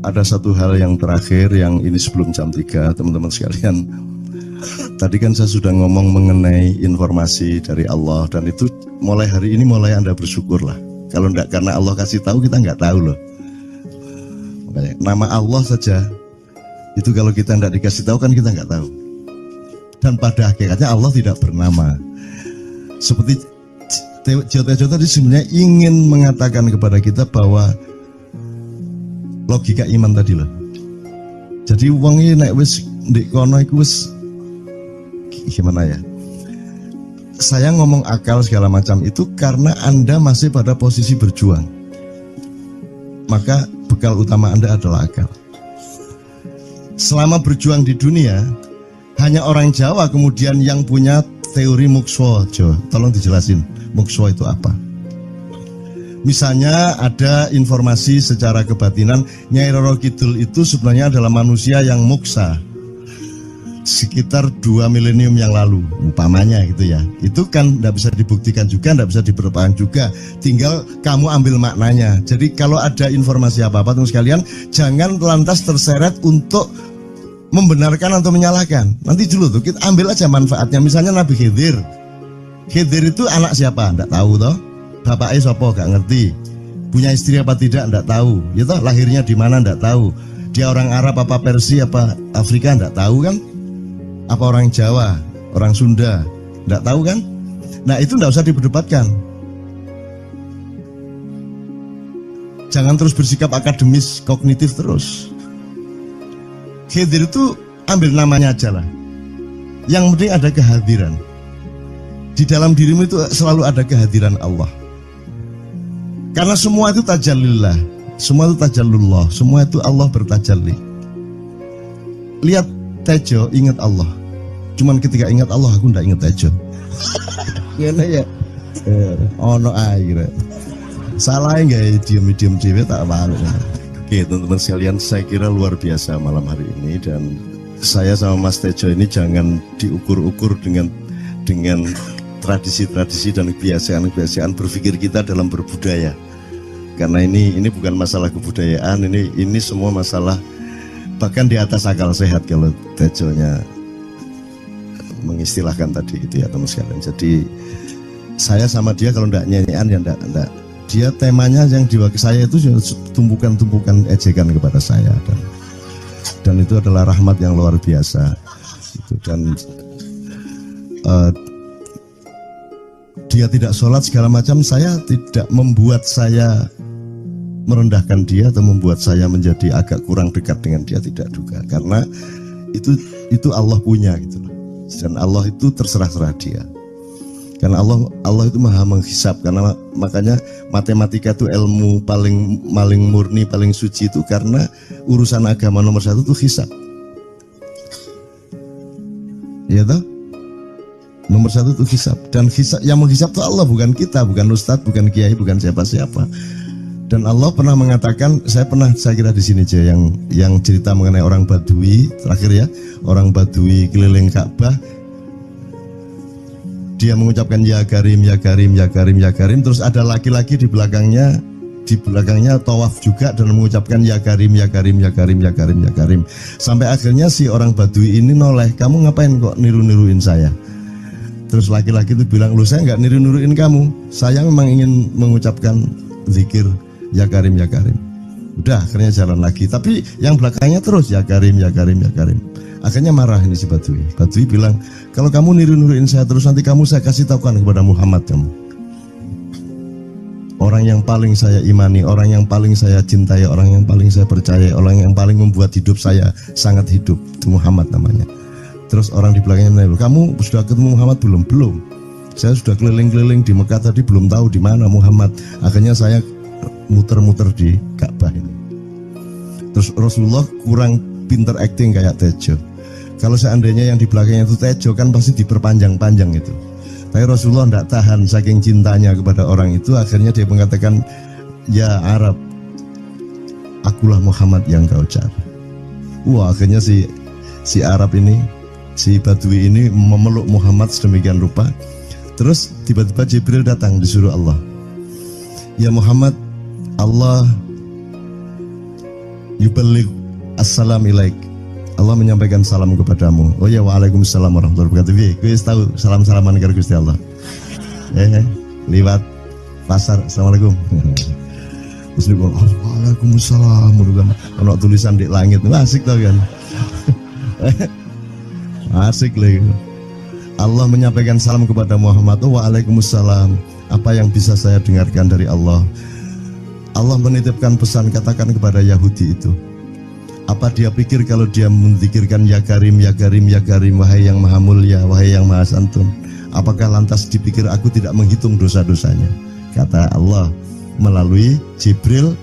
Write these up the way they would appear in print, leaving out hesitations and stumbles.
ada satu hal yang terakhir yang ini sebelum jam 3 teman-teman sekalian. Tadi kan saya sudah ngomong mengenai informasi dari Allah, dan itu mulai hari ini mulai Anda bersyukur lah. Kalau enggak karena Allah kasih tahu, kita enggak tahu loh. Makanya, nama Allah saja itu kalau kita enggak dikasih tahu kan kita enggak tahu. Dan pada hakikatnya Allah tidak bernama. Seperti Tejo tadi sebenarnya ingin mengatakan kepada kita bahwa logika iman tadi loh. Jadi wong ini nek wis ndek kono iku wis gimana ya? Saya ngomong akal segala macam itu karena Anda masih pada posisi berjuang. Maka bekal utama Anda adalah akal. Selama berjuang di dunia, hanya orang Jawa kemudian yang punya teori mukswa. Jo, tolong dijelasin mukswa itu apa? Misalnya ada informasi secara kebatinan Nyai Roro Kidul itu sebenarnya adalah manusia yang muksa sekitar 2 milenium yang lalu, umpamanya gitu ya. Itu kan tidak bisa dibuktikan juga, tidak bisa diperpanjang juga. Tinggal kamu ambil maknanya. Jadi kalau ada informasi apa-apa teman sekalian, jangan lantas terseret untuk membenarkan atau menyalahkan. Nanti dulu tuh kita ambil aja manfaatnya. Misalnya Nabi Khidir. Khidir itu anak siapa? Tidak tahu toh. Bapaknya siapa? Gak ngerti. Punya istri apa tidak? Tidak tahu. Ya toh, lahirnya di mana? Tidak tahu. Dia orang Arab apa Persia apa Afrika? Tidak tahu kan? Apa orang Jawa, orang Sunda, tidak tahu kan? Nah itu tidak usah diperdebatkan. Jangan terus bersikap akademis, kognitif terus. Khidir itu ambil namanya aja lah. Yang penting ada kehadiran. Di dalam dirimu itu selalu ada kehadiran Allah. Karena semua itu tajallillah, semua itu tajallullah, semua itu Allah bertajalli. Lihat Tejo, ingat Allah. Cuman ketika ingat Allah, aku ndak ingat Tejo. Gimana ya? Ono air. Salah nggak diem cewek tak malu. Oke teman-teman sekalian, saya kira luar biasa malam hari ini, dan saya sama Mas Tejo ini jangan diukur-ukur dengan tradisi-tradisi dan kebiasaan-kebiasaan berpikir kita dalam berbudaya. Karena ini bukan masalah kebudayaan, ini semua masalah bahkan di atas akal sehat kalau Tejonya mengistilahkan tadi itu ya teman sekalian. Jadi saya sama dia kalau ndak nyanyian ya ndak. Dia temanya yang diwakili saya itu tumpukan-tumpukan ejekan kepada saya, dan itu adalah rahmat yang luar biasa. Gitu. Dan dia tidak sholat segala macam, saya tidak membuat saya merendahkan dia atau membuat saya menjadi agak kurang dekat dengan dia, tidak juga, karena itu Allah punya gitu loh. Dan Allah itu terserah-serah dia. Karena Allah itu maha menghisap. Karena makanya matematika itu ilmu paling murni, paling suci itu karena urusan agama nomor 1 itu hisap. Ya toh? Nomor 1 itu hisap. Dan hisap, yang menghisap itu Allah, bukan kita, bukan ustadz, bukan kiai, bukan siapa-siapa. Dan Allah pernah mengatakan, saya kira di sini aja yang cerita mengenai orang Badui terakhir ya, orang Badui keliling Ka'bah, dia mengucapkan ya Karim, ya Karim, ya Karim, ya Karim, terus ada laki-laki di belakangnya tawaf juga dan mengucapkan ya Karim, ya Karim, ya Karim, ya Karim, ya Karim, sampai akhirnya si orang Badui ini noleh, kamu ngapain kok niru-niruin saya? Terus laki-laki itu bilang, lu saya nggak niru-niruin kamu, saya memang ingin mengucapkan zikir ya Karim, ya Karim. Udah akhirnya jalan lagi, tapi yang belakangnya terus ya Karim, ya Karim, ya Karim. Akhirnya marah ini si Badui. Badui bilang, kalau kamu niru-niruin saya terus, nanti saya kasih tahukan kepada Muhammad kamu. Orang yang paling saya imani, orang yang paling saya cintai, orang yang paling saya percaya, orang yang paling membuat hidup saya sangat hidup, itu Muhammad namanya. Terus orang di belakangnya menanya, kamu sudah ketemu Muhammad belum? Belum. Saya sudah keliling-keliling di Mekah tadi, belum tahu di mana Muhammad. Akhirnya saya muter-muter di Ka'bah ini. Terus Rasulullah kurang pinter acting kayak Tejo. Kalau seandainya yang di belakangnya itu Tejo kan pasti diperpanjang-panjang itu. Tapi Rasulullah tidak tahan saking cintanya kepada orang itu, akhirnya dia mengatakan, ya Arab, akulah Muhammad yang kau cari. Wah, akhirnya si Arab ini, si Badui ini memeluk Muhammad sedemikian rupa. Terus tiba-tiba Jibril datang disuruh Allah, ya Muhammad, Allah yuballigh assalam ilaik. Allah menyampaikan salam kepadamu. Oh ya, waalaikumsalam warahmatullahi wabarakatuh. Gue tahu salam-salaman karo Gusti Allah. Liwat pasar, assalamualaikum. Terus dia bilang, waalaikumsalam. Kalau tulisan di langit, asik tau kan? Asik lagi. Allah menyampaikan salam kepada Muhammad. Oh, waalaikumsalam. Apa yang bisa saya dengarkan dari Allah? Allah menitipkan pesan, katakan kepada Yahudi itu. Apa dia pikir kalau dia menzikirkan ya Karim, ya Karim, ya Karim, wahai yang maha mulia, wahai yang maha santun, apakah lantas dipikir aku tidak menghitung dosa-dosanya? Kata Allah melalui Jibril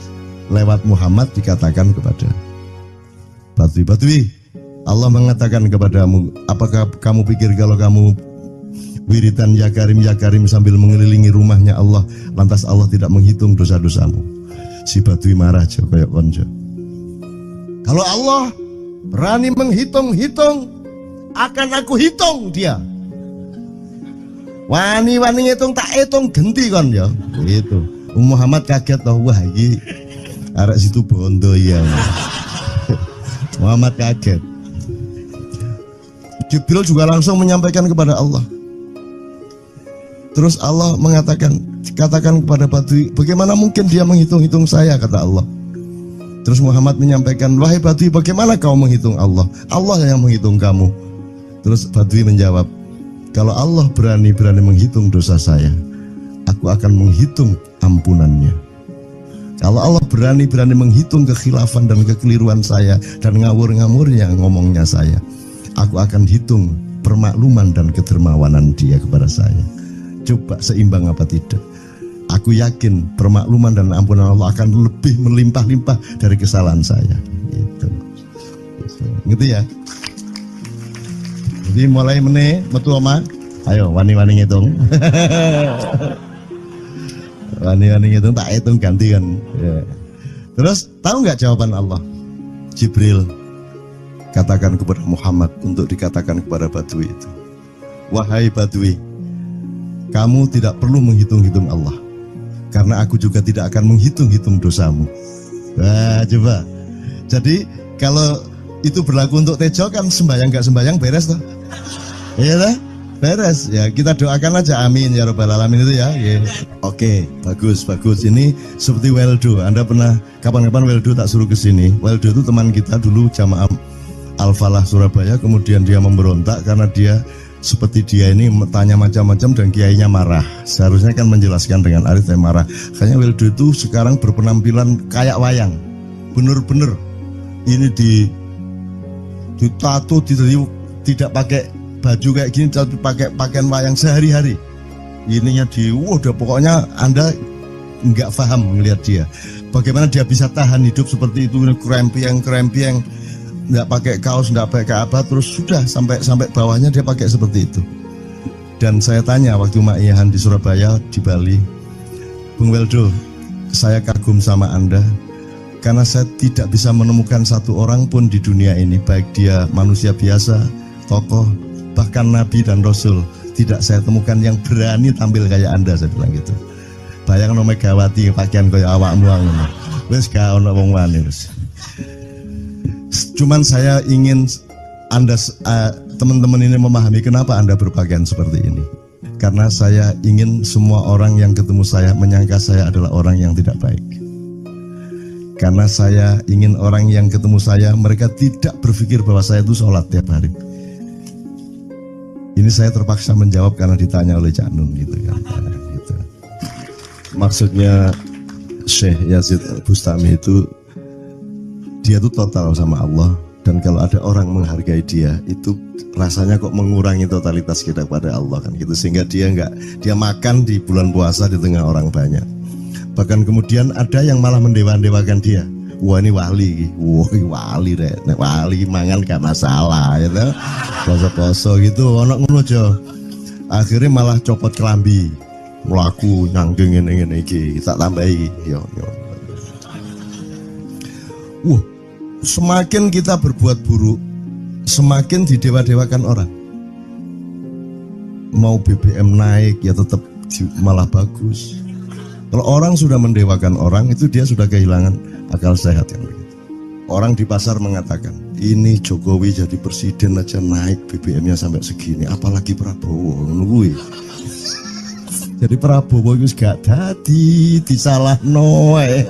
lewat Muhammad dikatakan kepada Batui, Allah mengatakan kepadamu, apakah kamu pikir kalau kamu wiridan ya Karim sambil mengelilingi rumahnya Allah, lantas Allah tidak menghitung dosa-dosamu? Si Batui marah aja kayak konco. Kalau Allah berani menghitung-hitung, akan aku hitung dia. Wani-wani ngitung tak hitung genti kon ya. Gitu. Muhammad kaget toh, wah iki arek situ bondo ya. Muhammad kaget. Jibril juga langsung menyampaikan kepada Allah. Terus Allah mengatakan, katakan kepada Batui, bagaimana mungkin dia menghitung-hitung saya, kata Allah. Terus Muhammad menyampaikan, wahai Batui, bagaimana kau menghitung Allah? Allah yang menghitung kamu. Terus Batui menjawab, kalau Allah berani menghitung dosa saya, aku akan menghitung ampunannya. Kalau Allah berani menghitung kekhilafan dan kekeliruan saya dan ngawur-ngawurnya ngomongnya saya, aku akan hitung permakluman dan kedermawanan dia kepada saya. Coba seimbang apa tidak? Aku yakin permakluman dan ampunan Allah akan lebih melimpah-limpah dari kesalahan saya. Gitu ya. Jadi mulai metu oma, ayo wani-wani ngitung. Wani-wani ngitung tak hitung ganti kan. Ya. Terus tahu nggak jawaban Allah? Jibril katakan kepada Muhammad untuk dikatakan kepada Batui itu, wahai Batui, kamu tidak perlu menghitung-hitung Allah, karena aku juga tidak akan menghitung-hitung dosamu. Wah, coba. Jadi kalau itu berlaku untuk Tejo kan sembahyang gak sembahyang beres toh? Iya lah, beres. Ya kita doakan aja amin ya robbal alamin itu ya. Yeah. Oke, bagus. Ini seperti Weldo. Anda pernah kapan-kapan Weldo tak suruh ke sini. Weldo itu teman kita dulu jamaah Al-Falah Surabaya, kemudian dia memberontak karena dia seperti dia ini tanya macam-macam dan kiainya marah. Seharusnya kan menjelaskan dengan arif, tapi marah. Kayaknya Weldo itu sekarang berpenampilan kayak wayang. Bener-bener ini ditato, tidak pakai baju kayak gini, tapi pakai pakaian wayang sehari-hari. Ininya udah pokoknya Anda nggak paham melihat dia. Bagaimana dia bisa tahan hidup seperti itu, krempiang, nggak pakai kaos, nggak pakai apa, terus sudah sampai bawahnya dia pakai seperti itu. Dan saya tanya waktu Ma'iyahan di Surabaya, di Bali, Bung Weldo, saya kagum sama Anda karena saya tidak bisa menemukan satu orang pun di dunia ini, baik dia manusia biasa, tokoh, bahkan Nabi dan Rasul, tidak saya temukan yang berani tampil kayak Anda. Saya bilang gitu. Bayangkan Megawati pakaian kayak awakmu ngono. Wis gak ono wong wani wis. Cuman saya ingin Anda teman-teman ini memahami kenapa Anda berpakaian seperti ini. Karena saya ingin semua orang yang ketemu saya menyangka saya adalah orang yang tidak baik. Karena saya ingin orang yang ketemu saya, mereka tidak berpikir bahwa saya itu sholat tiap hari. Ini saya terpaksa menjawab karena ditanya oleh Cak Nun gitu kan. Gitu. Maksudnya Syekh Yazid Bustami itu, dia itu total sama Allah, dan kalau ada orang menghargai dia itu rasanya kok mengurangi totalitas kita kepada Allah kan gitu, sehingga dia makan di bulan puasa di tengah orang banyak. Bahkan kemudian ada yang malah mendewa-dewakan dia. Wah ini wali, wali deh, wali mangan gak masalah, ya gitu. Poso-poso gitu, ono ngono aja. Akhirnya malah copot kelambi, melaku nyanggeng ini tak tambahi, yo. Semakin kita berbuat buruk, semakin didewa-dewakan orang. Mau BBM naik ya tetap malah bagus. Kalau orang sudah mendewakan orang, itu dia sudah kehilangan akal sehat yang begitu. Orang di pasar mengatakan, ini Jokowi jadi presiden aja naik BBM-nya sampai segini, apalagi Prabowo. Nungguin. Jadi Prabowo itu gak dadi disalah noe.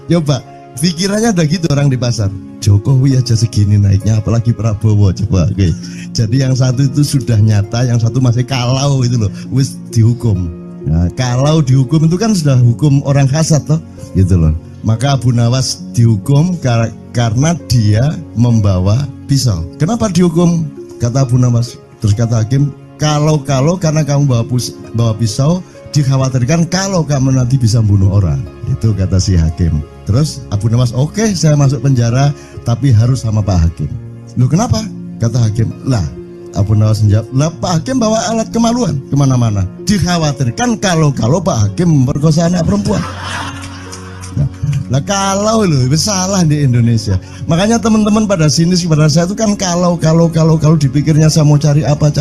Coba pikirannya ada gitu orang di pasar. Jokowi aja segini naiknya, apalagi Prabowo. Coba, oke. Jadi yang satu itu sudah nyata, yang satu masih kalau itu loh, wis dihukum. Nah, kalau dihukum itu kan sudah hukum orang kasat toh, gitu loh. Maka Abu Nawas dihukum karena dia membawa pisau. Kenapa dihukum? Kata Abu Nawas. Terus kata hakim, kalau karena kamu bawa pisau, dikhawatirkan kalau kamu nanti bisa bunuh orang. Itu kata si hakim. Terus Abu Nawas, oke, saya masuk penjara, tapi harus sama Pak Hakim. Loh kenapa? Kata hakim, lah Abu Nawas menjawab, lah Pak Hakim bawa alat kemaluan kemana-mana. Dikhawatirkan kalau Pak Hakim memperkosa anak perempuan. Nah kalau loh, salah di Indonesia. Makanya teman-teman pada sinis kepada saya itu kan kalau dipikirnya saya mau cari apa,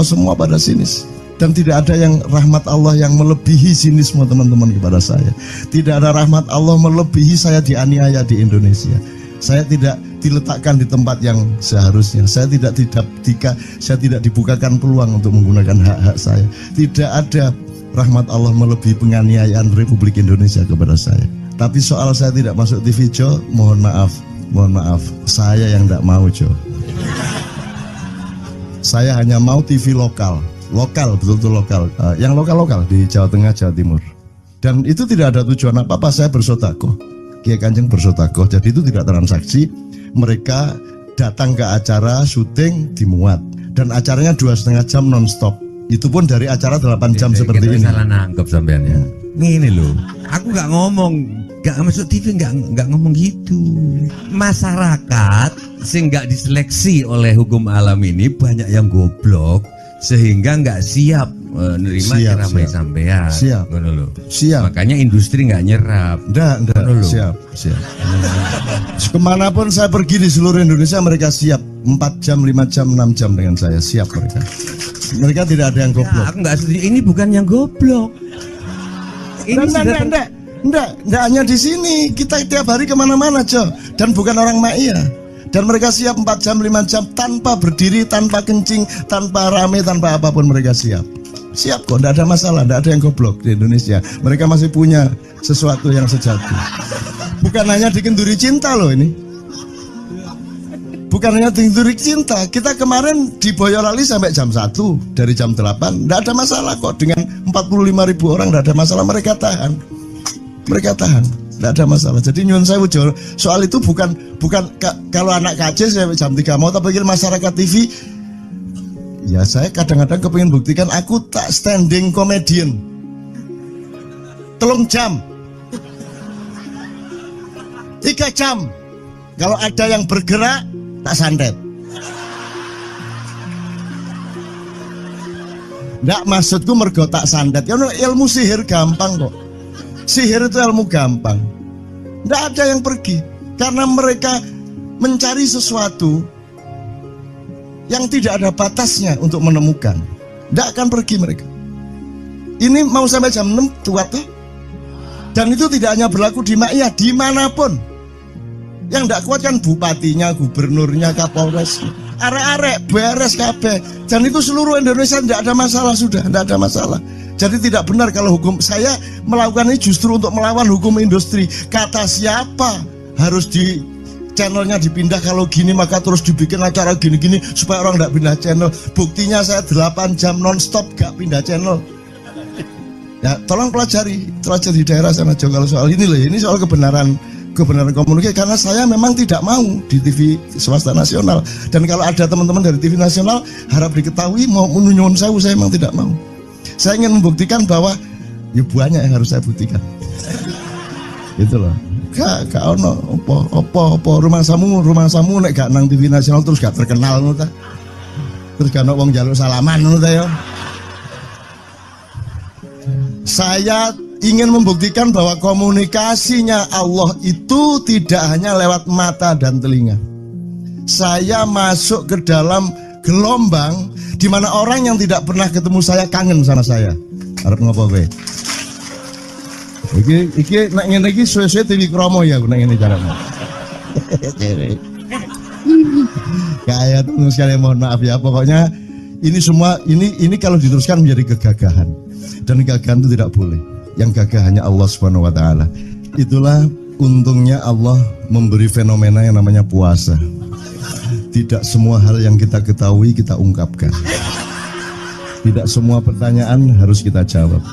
semua pada sinis. Dan tidak ada yang rahmat Allah yang melebihi sinisme teman-teman kepada saya. Tidak ada rahmat Allah melebihi saya dianiaya di Indonesia. Saya tidak diletakkan di tempat yang seharusnya. Saya tidak dibukakan peluang untuk menggunakan hak-hak saya. Tidak ada rahmat Allah melebihi penganiayaan Republik Indonesia kepada saya. Tapi soal saya tidak masuk TV Jo, mohon maaf, saya yang tidak mau Jo. Saya hanya mau TV lokal, betul-betul lokal, yang lokal di Jawa Tengah, Jawa Timur. Dan itu tidak ada tujuan apa-apa, saya bersodakoh, Kiai Kanjeng bersodakoh, jadi itu tidak transaksi. Mereka datang ke acara syuting dimuat, dan acaranya 2,5 jam non-stop. Itu pun dari acara 8 jam seperti ini. Salah nangkep sampean ya. Ini loh, aku nggak ngomong, nggak masuk TV, nggak ngomong gitu. Masyarakat sing nggak diseleksi oleh hukum alam ini banyak yang goblok sehingga nggak siap menerima ceramah sampean. Siap. Makanya industri nggak nyerap. Nggak. Siap. Kemanapun saya pergi di seluruh Indonesia mereka siap 4 jam, 5 jam, 6 jam dengan saya, siap mereka. Mereka tidak ada yang goblok. Aku nggak setuju. Ini bukan yang goblok. Ini Enggak hanya di sini, kita tiap hari kemana-mana Jo, dan bukan orang Ma'iyah. Dan mereka siap 4 jam, 5 jam tanpa berdiri, tanpa kencing, tanpa rame, tanpa apapun mereka siap. Siap kok, enggak ada masalah, enggak ada yang goblok di Indonesia. Mereka masih punya sesuatu yang sejati. Bukan hanya dikenduri cinta loh ini. Bukan hanya dikenduri cinta, kita kemarin di Boyolali sampai jam 1, dari jam 8, enggak ada masalah kok. Dengan 45.000 orang enggak ada masalah, mereka tahan, tidak ada masalah. Jadi nyuwun sewu soal itu bukan kalau anak KJ saya jam 3 mau tak pikir masyarakat TV. Ya saya kadang-kadang kepingin buktikan aku tak standing comedian 3 jam 3 jam. Kalau ada yang bergerak tak santet. Nggak, maksudku mergo tak santet. Ya ilmu sihir gampang kok. Sihir itu ilmu gampang. Tidak ada yang pergi karena mereka mencari sesuatu yang tidak ada batasnya untuk menemukan. Tidak akan pergi mereka. Ini mau sampai jam 6 kuat tuh. Dan itu tidak hanya berlaku di Ma'iyah, dimanapun. Yang tidak kuat kan bupatinya, gubernurnya, kapolres, arek-arek beres kabeh. Dan itu seluruh Indonesia tidak ada masalah sudah, tidak ada masalah. Jadi tidak benar kalau hukum saya melakukan ini justru untuk melawan hukum industri. Kata siapa harus di channelnya dipindah, kalau gini maka terus dibikin acara gini-gini supaya orang tidak pindah channel. Buktinya saya 8 jam non-stop gak pindah channel. Ya tolong pelajari di daerah sana Jo kalau soal ini loh. Ini soal kebenaran komunikasi, karena saya memang tidak mau di TV swasta nasional. Dan kalau ada teman-teman dari TV nasional harap diketahui mau nyuwun sewu, saya memang tidak mau. Saya ingin membuktikan bahwa ya banyak yang harus saya buktikan. Itu loh. Gak ono apa rumah samu nek gak nang TV nasional terus gak terkenal ngono ta. Terus gak ono wong njaluk salaman ngono ta ya. Saya ingin membuktikan bahwa komunikasinya Allah itu tidak hanya lewat mata dan telinga. Saya masuk ke dalam gelombang di mana orang yang tidak pernah ketemu saya kangen sama saya. Harap ngopo kowe? Iki nek ngene iki suwe-suwe TV kromo ya nek ngene carane. Kayak tuh sekali mohon maaf ya, pokoknya ini semua ini kalau diteruskan menjadi kegagahan, dan kegagahan itu tidak boleh. Yang gagah hanya Allah Subhanahu wa taala. Itulah untungnya Allah memberi fenomena yang namanya puasa. Tidak semua hal yang kita ketahui kita ungkapkan. Tidak semua pertanyaan harus kita jawab.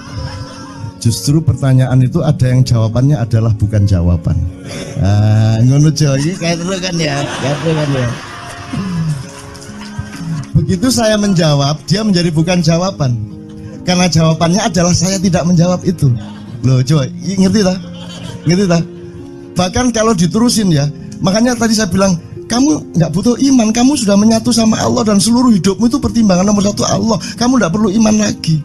Justru pertanyaan itu ada yang jawabannya adalah bukan jawaban. Ngono iki kayak terus kan ya. Begitu saya menjawab, dia menjadi bukan jawaban. Karena jawabannya adalah saya tidak menjawab itu. Loh, coba ngerti tak? Ngerti tak? Bahkan kalau diterusin ya, makanya tadi saya bilang, kamu nggak butuh iman, kamu sudah menyatu sama Allah dan seluruh hidupmu itu pertimbangan nomor satu Allah. Kamu nggak perlu iman lagi.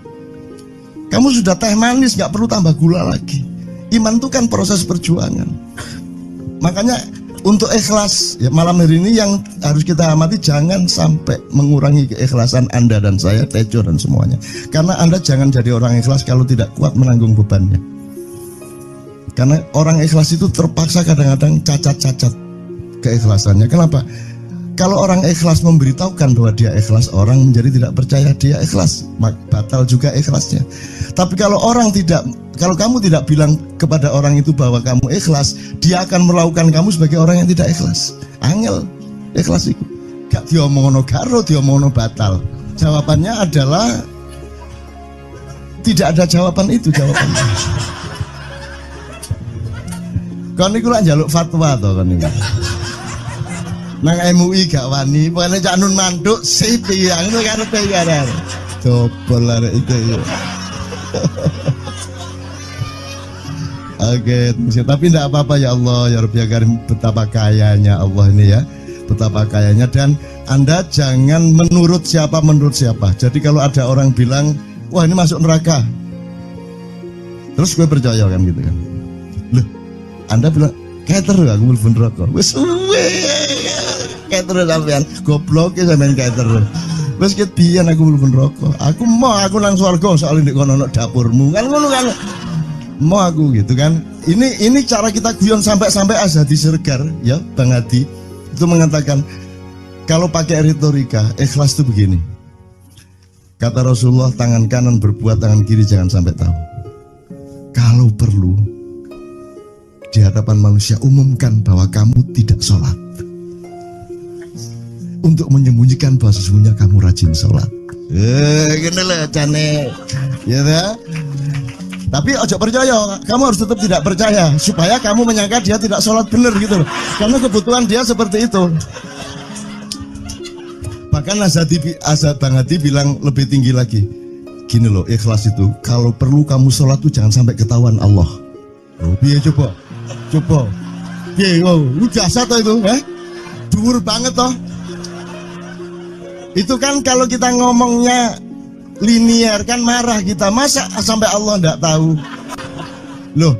Kamu sudah teh manis, nggak perlu tambah gula lagi. Iman itu kan proses perjuangan. Makanya untuk ikhlas ya, malam hari ini yang harus kita amati, jangan sampai mengurangi keikhlasan Anda dan saya, Tejo dan semuanya. Karena Anda jangan jadi orang ikhlas kalau tidak kuat menanggung bebannya. Karena orang ikhlas itu terpaksa kadang-kadang cacat-cacat keikhlasannya. Kenapa? Kalau orang ikhlas memberitahukan bahwa dia ikhlas, orang menjadi tidak percaya dia ikhlas, batal juga ikhlasnya. Tapi kalau kamu tidak bilang kepada orang itu bahwa kamu ikhlas, dia akan melakukan kamu sebagai orang yang tidak ikhlas. Angel ikhlas itu gak diomongono karo, diomongono batal. Jawabannya adalah tidak ada jawaban itu jawabannya. Kon niku lak njaluk fatwa to kon niku. Nang MUI gak wani, pokoknya Cak Nun mantuk sip ya, ngono karepe ya. Dobol arek itu ya. Oke, tapi tidak apa-apa ya Allah, ya Rabbi Karim, betapa kayanya Allah ini ya, betapa kayanya. Dan Anda jangan menurut siapa. Jadi kalau ada orang bilang, wah ini masuk neraka, terus gue percaya kan gitu kan. Loh, Anda bilang, kater aku mlebu neraka. Wis kater sampean, goblok ya sampean kater. Wis ket biyen aku mlebu neraka. Aku nang swarga soal ndek kono dapurmu. Kan ngono kan. Mau aku gitu kan. Ini cara kita guyon sampai Azhadi Sergar ya, Bang Hadi itu mengatakan kalau pakai retorika ikhlas itu begini. Kata Rasulullah, tangan kanan berbuat, tangan kiri jangan sampai tahu. Kalau perlu di hadapan manusia umumkan bahwa kamu tidak sholat, untuk menyembunyikan bahwa sesungguhnya kamu rajin sholat. Gini lah cane, ya dah. Tapi ojo percaya, kamu harus tetap tidak percaya supaya kamu menyangka dia tidak sholat benar gitu loh. Karena kebutuhan dia seperti itu. Bahkan Bang Hadi bilang lebih tinggi lagi. Gini loh, ikhlas itu kalau perlu kamu sholat tuh jangan sampai ketahuan Allah. Oh, biar coba. Biar, lu jasa toh itu, dhuwur banget toh. Itu kan kalau kita ngomongnya linear kan marah kita, masa sampai Allah enggak tahu. Loh,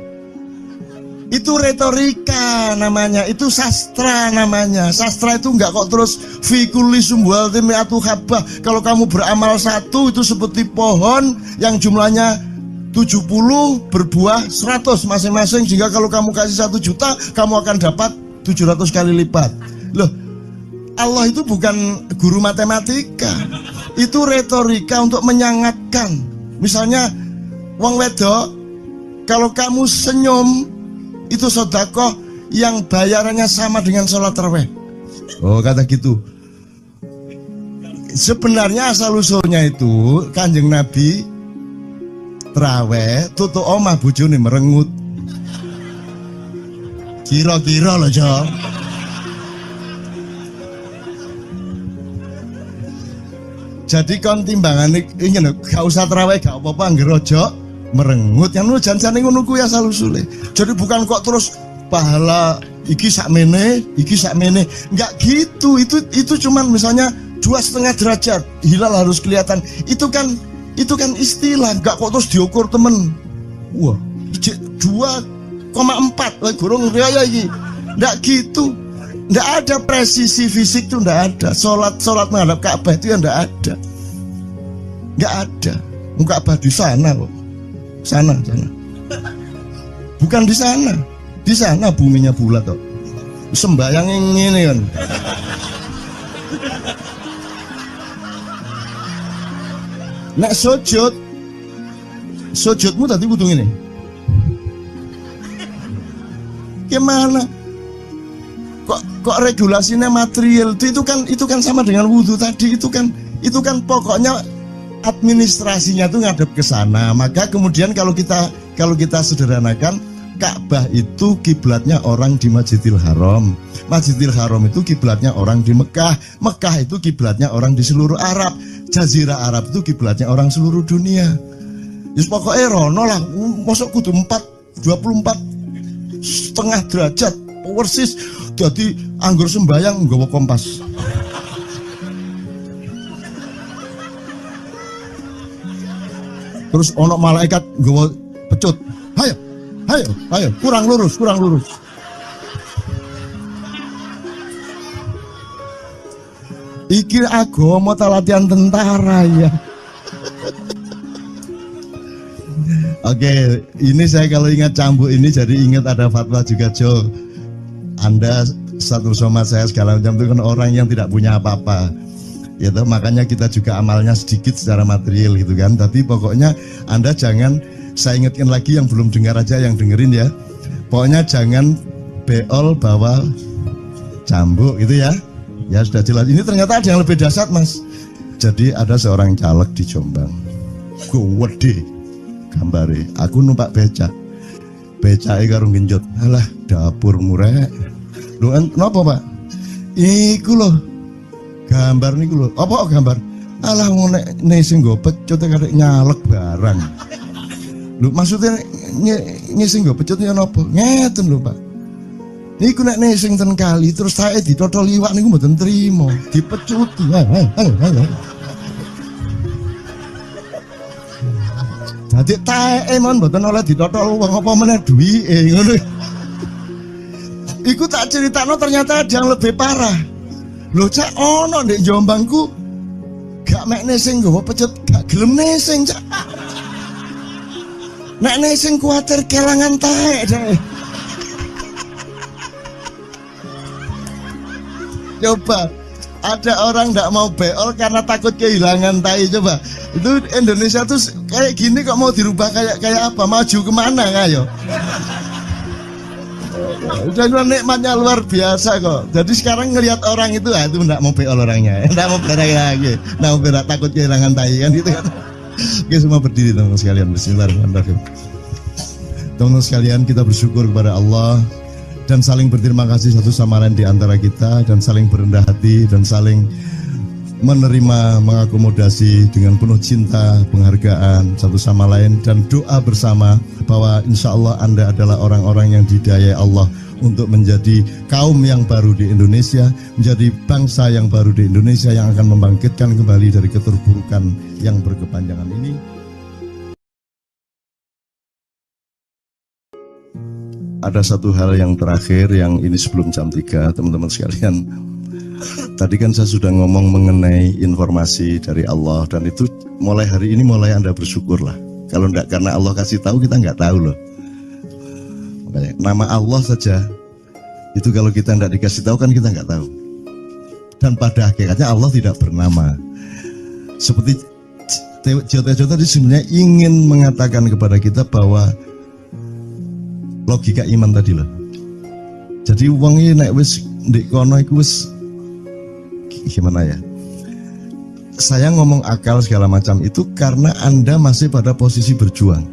itu retorika namanya, itu sastra namanya. Sastra itu enggak kok terus fikuli sumbual timiatu habah. Kalau kamu beramal satu itu seperti pohon yang jumlahnya 70 berbuah 100 masing-masing, sehingga kalau kamu kasih 1 juta kamu akan dapat 700 kali lipat. Loh, Allah itu bukan guru matematika. Itu retorika untuk menyangatkan. Misalnya wong wedok, kalau kamu senyum itu sedekah yang bayarannya sama dengan sholat tarawih. Oh, kata gitu. Sebenarnya asal usulnya itu Kanjeng Nabi tarawih tutuk omah bojone merengut. Kira-kira loh, Jo. Jadi kon timbangan ini gak usah terawih gak apa-apa, ngerojo merengut yang lu jangan ngono kuwi asal usule. Jadi bukan kok terus pahala iki sakmene, enggak gitu. Itu cuman misalnya 2,5 derajat hilal harus kelihatan. Itu kan istilah, enggak kok terus diukur temen. Wah, 2,4 gurung riaya iki. Enggak gitu. Nggak ada presisi fisik tuh, nggak ada. Sholat menghadap Ka'bah itu ya nggak ada. Nggak ada. Ka'bah di sana kok. Sana. Bukan di sana. Di sana buminya bulat kok. Sembayang ini kan. Nek sujudmu tadi kudu ngene. Gimana? Kok regulasinya material itu kan sama dengan wudhu tadi, itu kan pokoknya administrasinya tuh ngadep ke sana. Maka kemudian kalau kita sederhanakan, Ka'bah itu kiblatnya orang di Masjidil Haram. Masjidil Haram itu kiblatnya orang di Mekah. Mekah itu kiblatnya orang di seluruh Arab. Jazirah Arab itu kiblatnya orang seluruh dunia. Yus pokoknya rono lah, masuk kudu 24,5 derajat persis. Jadi anggur sembayang nggawa kompas. Terus ono malaikat nggawa pecut. Ayo, kurang lurus. Iki agama ta latihan tentara ya. Oke, ini saya kalau ingat cambuk ini jadi ingat ada fatwa juga, Jo. Anda satu sama saya segala macam itu kan orang yang tidak punya apa-apa. Ya toh, makanya kita juga amalnya sedikit secara material gitu kan. Tapi pokoknya Anda jangan, saya ingatkan lagi yang belum dengar aja yang dengerin ya. Pokoknya jangan beol bawa cambuk gitu ya. Ya sudah jelas. Ini ternyata ada yang lebih dahsyat, Mas. Jadi ada seorang caleg di Jombang. Gede gambare. Aku numpak becak. Becake karo genjot. Alah, dapur murek. Lho napa, Pak? Iku lho. Gambar niku lho. Apa gambar? Alah ngene sing nggo pecut karek nyalek barang. Lho maksudnya sing nggo pecut ya napa? Ngeten lho, Pak. Niku nek nesing ten kali terus saya ditotol liwak niku mboten trimo, dipecuti. Dadi taeke mon mboten oleh ditotol wong apa meneh duwike ngono. Iku tak critakno ternyata ada yang lebih parah. Lho Cak ono ndek Jombangku gak mek nesing nggawa pecut, gak gelem nesing Cak. Nek nesing kuwatir kelangan taek deh. Coba ada orang nggak mau beol karena takut kehilangan tai. Coba itu Indonesia tuh kayak gini kok mau dirubah kayak apa? Maju kemana kayo? Dan nikmatnya luar biasa kok. Jadi sekarang ngelihat orang itu nggak mau beol orangnya, nggak mau berak lagi, nggak mau berak, takut kehilangan tai kan gitu kan? Oke, semua berdiri teman-teman sekalian. Bismillahirrahmanirrahim. Teman-teman sekalian, kita bersyukur kepada Allah dan saling berterima kasih satu sama lain di antara kita, dan saling berendah hati dan saling menerima, mengakomodasi dengan penuh cinta, penghargaan satu sama lain, dan doa bersama bahwa insya Allah Anda adalah orang-orang yang didayai Allah untuk menjadi kaum yang baru di Indonesia, menjadi bangsa yang baru di Indonesia yang akan membangkitkan kembali dari keterpurukan yang berkepanjangan ini. Ada satu hal yang terakhir yang ini sebelum jam 3, teman-teman sekalian. Tadi kan saya sudah ngomong mengenai informasi dari Allah, dan itu mulai hari ini mulai Anda bersyukurlah. Kalau enggak karena Allah kasih tahu, kita enggak tahu loh. Makanya, nama Allah saja itu kalau kita enggak dikasih tahu kan kita enggak tahu. Dan pada hakikatnya Allah tidak bernama. Seperti Jotejo tadi sebenarnya ingin mengatakan kepada kita bahwa logika iman tadi loh. Jadi wong iki nek wis ndek kono iku wis gimana ya? Saya ngomong akal segala macam itu karena Anda masih pada posisi berjuang.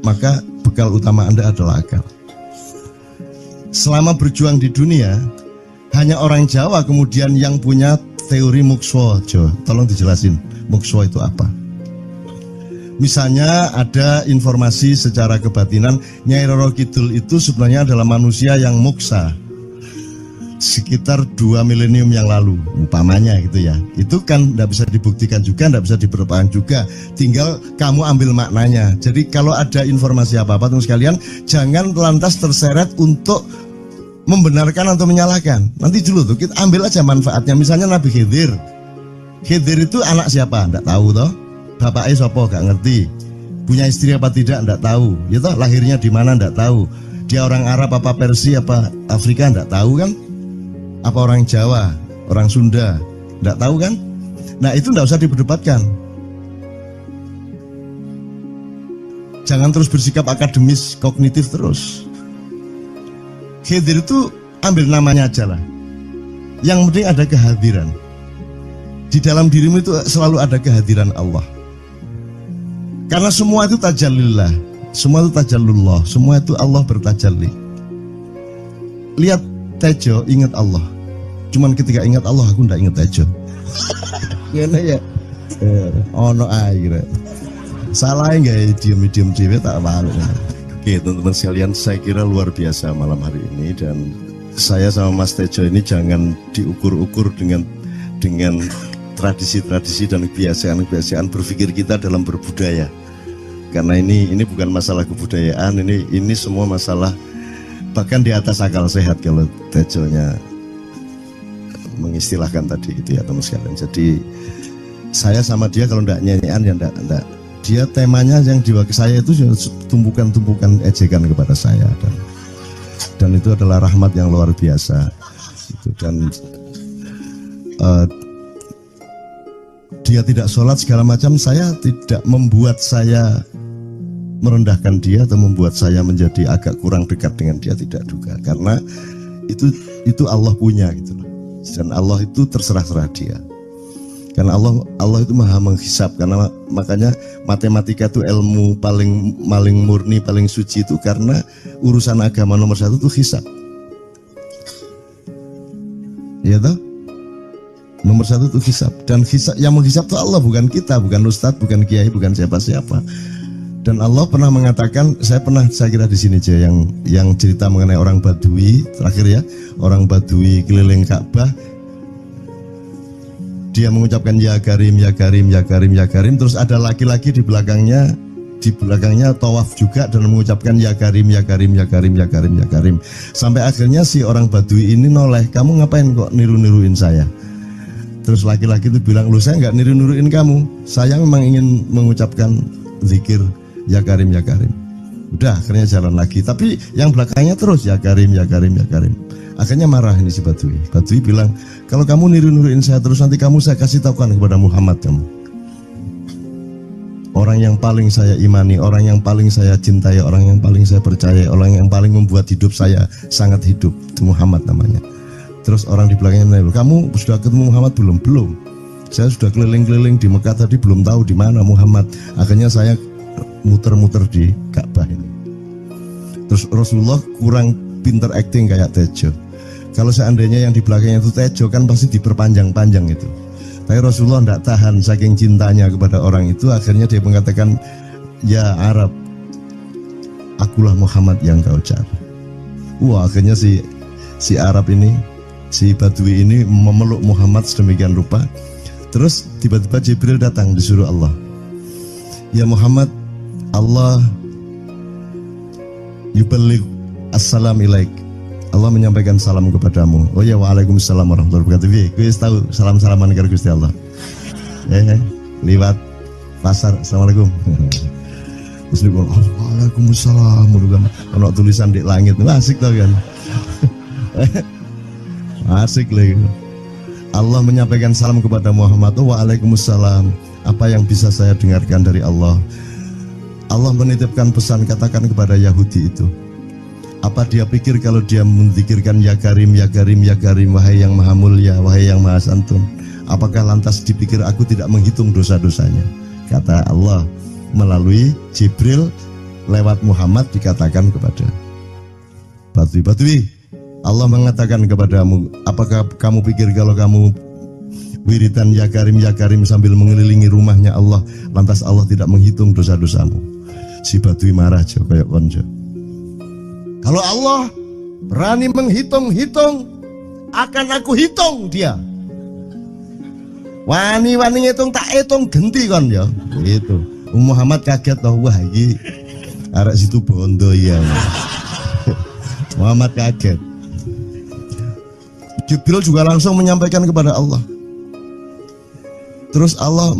Maka bekal utama Anda adalah akal. Selama berjuang di dunia, hanya orang Jawa kemudian yang punya teori mukswa. Jo, tolong dijelasin mukswa itu apa? Misalnya ada informasi secara kebatinan Nyai Roro Kidul itu sebenarnya adalah manusia yang muksa sekitar 2 milenium yang lalu, umpamanya gitu ya. Itu kan tidak bisa dibuktikan juga, tidak bisa diperlukan juga. Tinggal kamu ambil maknanya. Jadi kalau ada informasi apa-apa teman sekalian, jangan lantas terseret untuk membenarkan atau menyalahkan. Nanti dulu tuh kita ambil aja manfaatnya. Misalnya Nabi Khidir. Khidir itu anak siapa? Tidak tahu toh. Bapaknya sopo gak ngerti. Punya istri apa tidak enggak tahu. Ya toh, lahirnya di mana enggak tahu. Dia orang Arab apa Persia apa Afrika enggak tahu kan? Apa orang Jawa, orang Sunda, enggak tahu kan? Nah, itu enggak usah diperdebatkan. Jangan terus bersikap akademis, kognitif terus. Khidir itu ambil namanya aja lah. Yang penting ada kehadiran. Di dalam dirimu itu selalu ada kehadiran Allah. Karena semua itu tajallillah, semua itu tajallullah, semua itu Allah bertajalli. Lihat Tejo, ingat Allah. Cuman ketika ingat Allah, aku ndak ingat Tejo. Gimana ya? Ono air. Salah nggak diem cewek tak malu. Oke teman-teman sekalian, saya kira luar biasa malam hari ini, dan saya sama Mas Tejo ini jangan diukur-ukur dengan tradisi-tradisi dan kebiasaan-kebiasaan berpikir kita dalam berbudaya. Karena ini bukan masalah kebudayaan, ini semua masalah bahkan di atas akal sehat kalau Tejonya mengistilahkan tadi itu ya teman sekalian. Jadi saya sama dia kalau ndak nyanyian ya ndak. Dia temanya yang diwakili saya itu tumpukan-tumpukan ejekan kepada saya, dan itu adalah rahmat yang luar biasa. Dan dia tidak sholat segala macam, saya tidak membuat saya merendahkan dia atau membuat saya menjadi agak kurang dekat dengan dia, tidak juga, karena itu Allah punya gitu loh. Dan Allah itu terserah-serah dia. Karena Allah itu maha menghisap, karena makanya matematika itu ilmu paling murni, paling suci itu karena urusan agama nomor satu itu hisap. Ya toh? Nomor satu itu hisap, dan hisap, yang menghisap itu Allah, bukan kita, bukan ustadz, bukan kiai, bukan siapa-siapa. Dan Allah pernah mengatakan, saya kira di sini aja yang cerita mengenai orang Badui terakhir ya, orang Badui keliling Ka'bah. Dia mengucapkan ya Karim, ya Karim, ya Karim, ya Karim. Terus ada laki-laki di belakangnya tawaf juga dan mengucapkan ya Karim, ya Karim, ya Karim, ya Karim, ya Karim. Sampai akhirnya si orang Badui ini noleh, kamu ngapain kok niru-niruin saya? Terus laki-laki itu bilang, lu saya nggak niru-niruin kamu, saya memang ingin mengucapkan zikir ya Karim, ya Karim. Udah, akhirnya jalan lagi. Tapi yang belakangnya terus ya Karim, ya Karim, ya Karim. Akhirnya marah ini si Badui. Badui bilang, kalau kamu niru-niruin saya terus, nanti saya kasih tahukan kepada Muhammad kamu. Orang yang paling saya imani, orang yang paling saya cintai, orang yang paling saya percaya, orang yang paling membuat hidup saya sangat hidup, itu Muhammad namanya. Terus orang di belakangnya nanya, kamu sudah ketemu Muhammad belum? Belum. Saya sudah keliling-keliling di Mekah tadi, belum tahu di mana Muhammad. Akhirnya saya muter-muter di Ka'bah ini. Terus Rasulullah kurang pinter acting kayak Tejo. Kalau seandainya yang di belakangnya itu Tejo kan pasti diperpanjang-panjang itu. Tapi Rasulullah tidak tahan saking cintanya kepada orang itu, akhirnya dia mengatakan, ya Arab, akulah Muhammad yang kau cari. Wah, akhirnya si Arab ini, si Badui ini memeluk Muhammad sedemikian rupa. Terus tiba-tiba Jibril datang disuruh Allah. Ya Muhammad, Allah yuballigh assalam ilaik. Allah menyampaikan salam kepadamu. Oh ya, waalaikumsalam warahmatullahi wabarakatuh. Gue tahu salam-salaman karo Gusti Allah. Liwat pasar, assalamualaikum. Terus dia bilang, waalaikumsalam. Kalau tulisan di langit, asik tau kan? Asik lagi. Allah menyampaikan salam kepada Muhammad. Oh, waalaikumsalam. Apa yang bisa saya dengarkan dari Allah? Allah menitipkan pesan, katakan kepada Yahudi itu. Apa dia pikir kalau dia menzikirkan ya Karim, ya Karim, ya Karim, wahai yang maha mulia, wahai yang maha santun, apakah lantas dipikir aku tidak menghitung dosa-dosanya? Kata Allah melalui Jibril lewat Muhammad dikatakan kepada Badui, Allah mengatakan kepadamu, apakah kamu pikir kalau kamu wiridan ya Karim sambil mengelilingi rumahnya Allah, lantas Allah tidak menghitung dosa-dosamu? Si Badui marah aja kayak konco. Kalau Allah berani menghitung-hitung, akan aku hitung dia. Wani-wani ngitung tak hitung genti kon ya. Itu. Muhammad kaget toh, wah iki arek situ bondo ya. Muhammad kaget. Jibril juga langsung menyampaikan kepada Allah. Terus Allah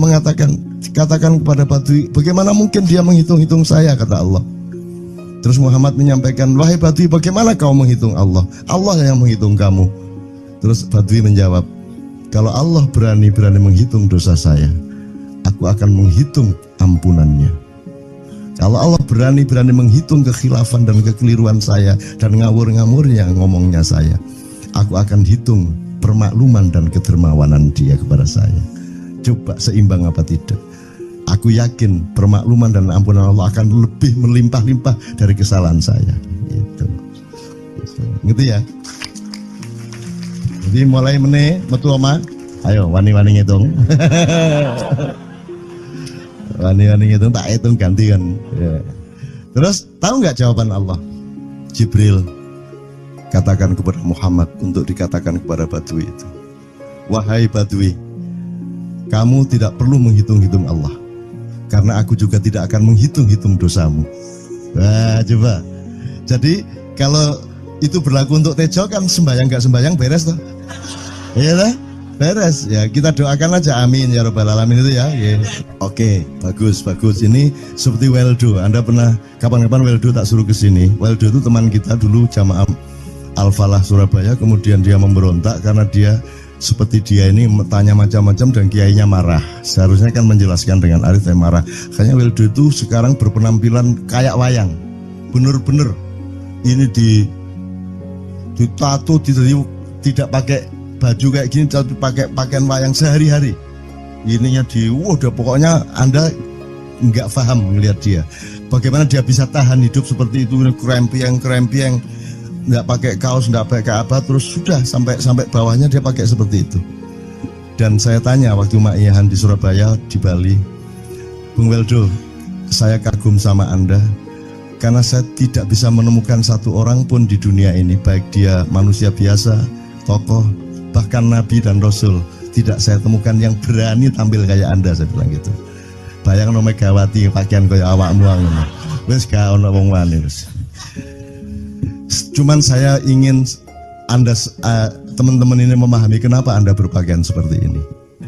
katakan kepada Badui, bagaimana mungkin dia menghitung-hitung saya, kata Allah. Terus Muhammad menyampaikan, wahai Badui, bagaimana kau menghitung Allah? Allah yang menghitung kamu. Terus Badui menjawab, kalau Allah berani-berani menghitung dosa saya, aku akan menghitung ampunannya. Kalau Allah berani-berani menghitung kekhilafan dan kekeliruan saya dan ngawur-ngawurnya ngomongnya saya, aku akan hitung permakluman dan kedermawanan dia kepada saya. Coba seimbang apa tidak? Aku yakin permakluman dan ampunan Allah akan lebih melimpah-limpah dari kesalahan saya. Gitu. Gitu ya. Jadi mulai meneh metu oma, ayo wani-wani ngitung. Wani-wani ngitung tak hitung ganti kan. Ya. Terus tahu nggak jawaban Allah? Jibril katakan kepada Muhammad untuk dikatakan kepada Badui itu, wahai Badui, kamu tidak perlu menghitung-hitung Allah, karena aku juga tidak akan menghitung-hitung dosamu. Wah, coba. Jadi kalau itu berlaku untuk Tejo kan sembahyang gak sembahyang beres toh? Iya lah, beres. Ya kita doakan aja, amin ya robbal alamin itu ya. Yeah. Oke, bagus. Ini seperti Weldo. Anda pernah kapan-kapan Weldo tak suruh ke sini? Weldo itu teman kita dulu jamaah Al-Falah Surabaya, kemudian dia memberontak karena dia seperti dia ini tanya macam-macam dan kiainya marah. Seharusnya kan menjelaskan dengan arif, marah. Kayaknya Weldo itu sekarang berpenampilan kayak wayang. Bener-bener ini ditato, tidak pakai baju kayak gini, tapi pakai pakaian wayang sehari-hari. Ininya udah pokoknya Anda nggak paham melihat dia. Bagaimana dia bisa tahan hidup seperti itu, krempiang, nggak pakai kaos, nggak pakai apa, terus sudah sampai bawahnya dia pakai seperti itu. Dan saya tanya waktu Ma'iyahan di Surabaya, di Bali, Bung Weldo, saya kagum sama Anda karena saya tidak bisa menemukan satu orang pun di dunia ini, baik dia manusia biasa, tokoh, bahkan Nabi dan Rasul, tidak saya temukan yang berani tampil kayak Anda. Saya bilang gitu. Bayang no Megawati pakaian kayak awakmu ngono. Wis gak ono wong wani wis. Cuman saya ingin Anda teman-teman ini memahami kenapa Anda berpakaian seperti ini.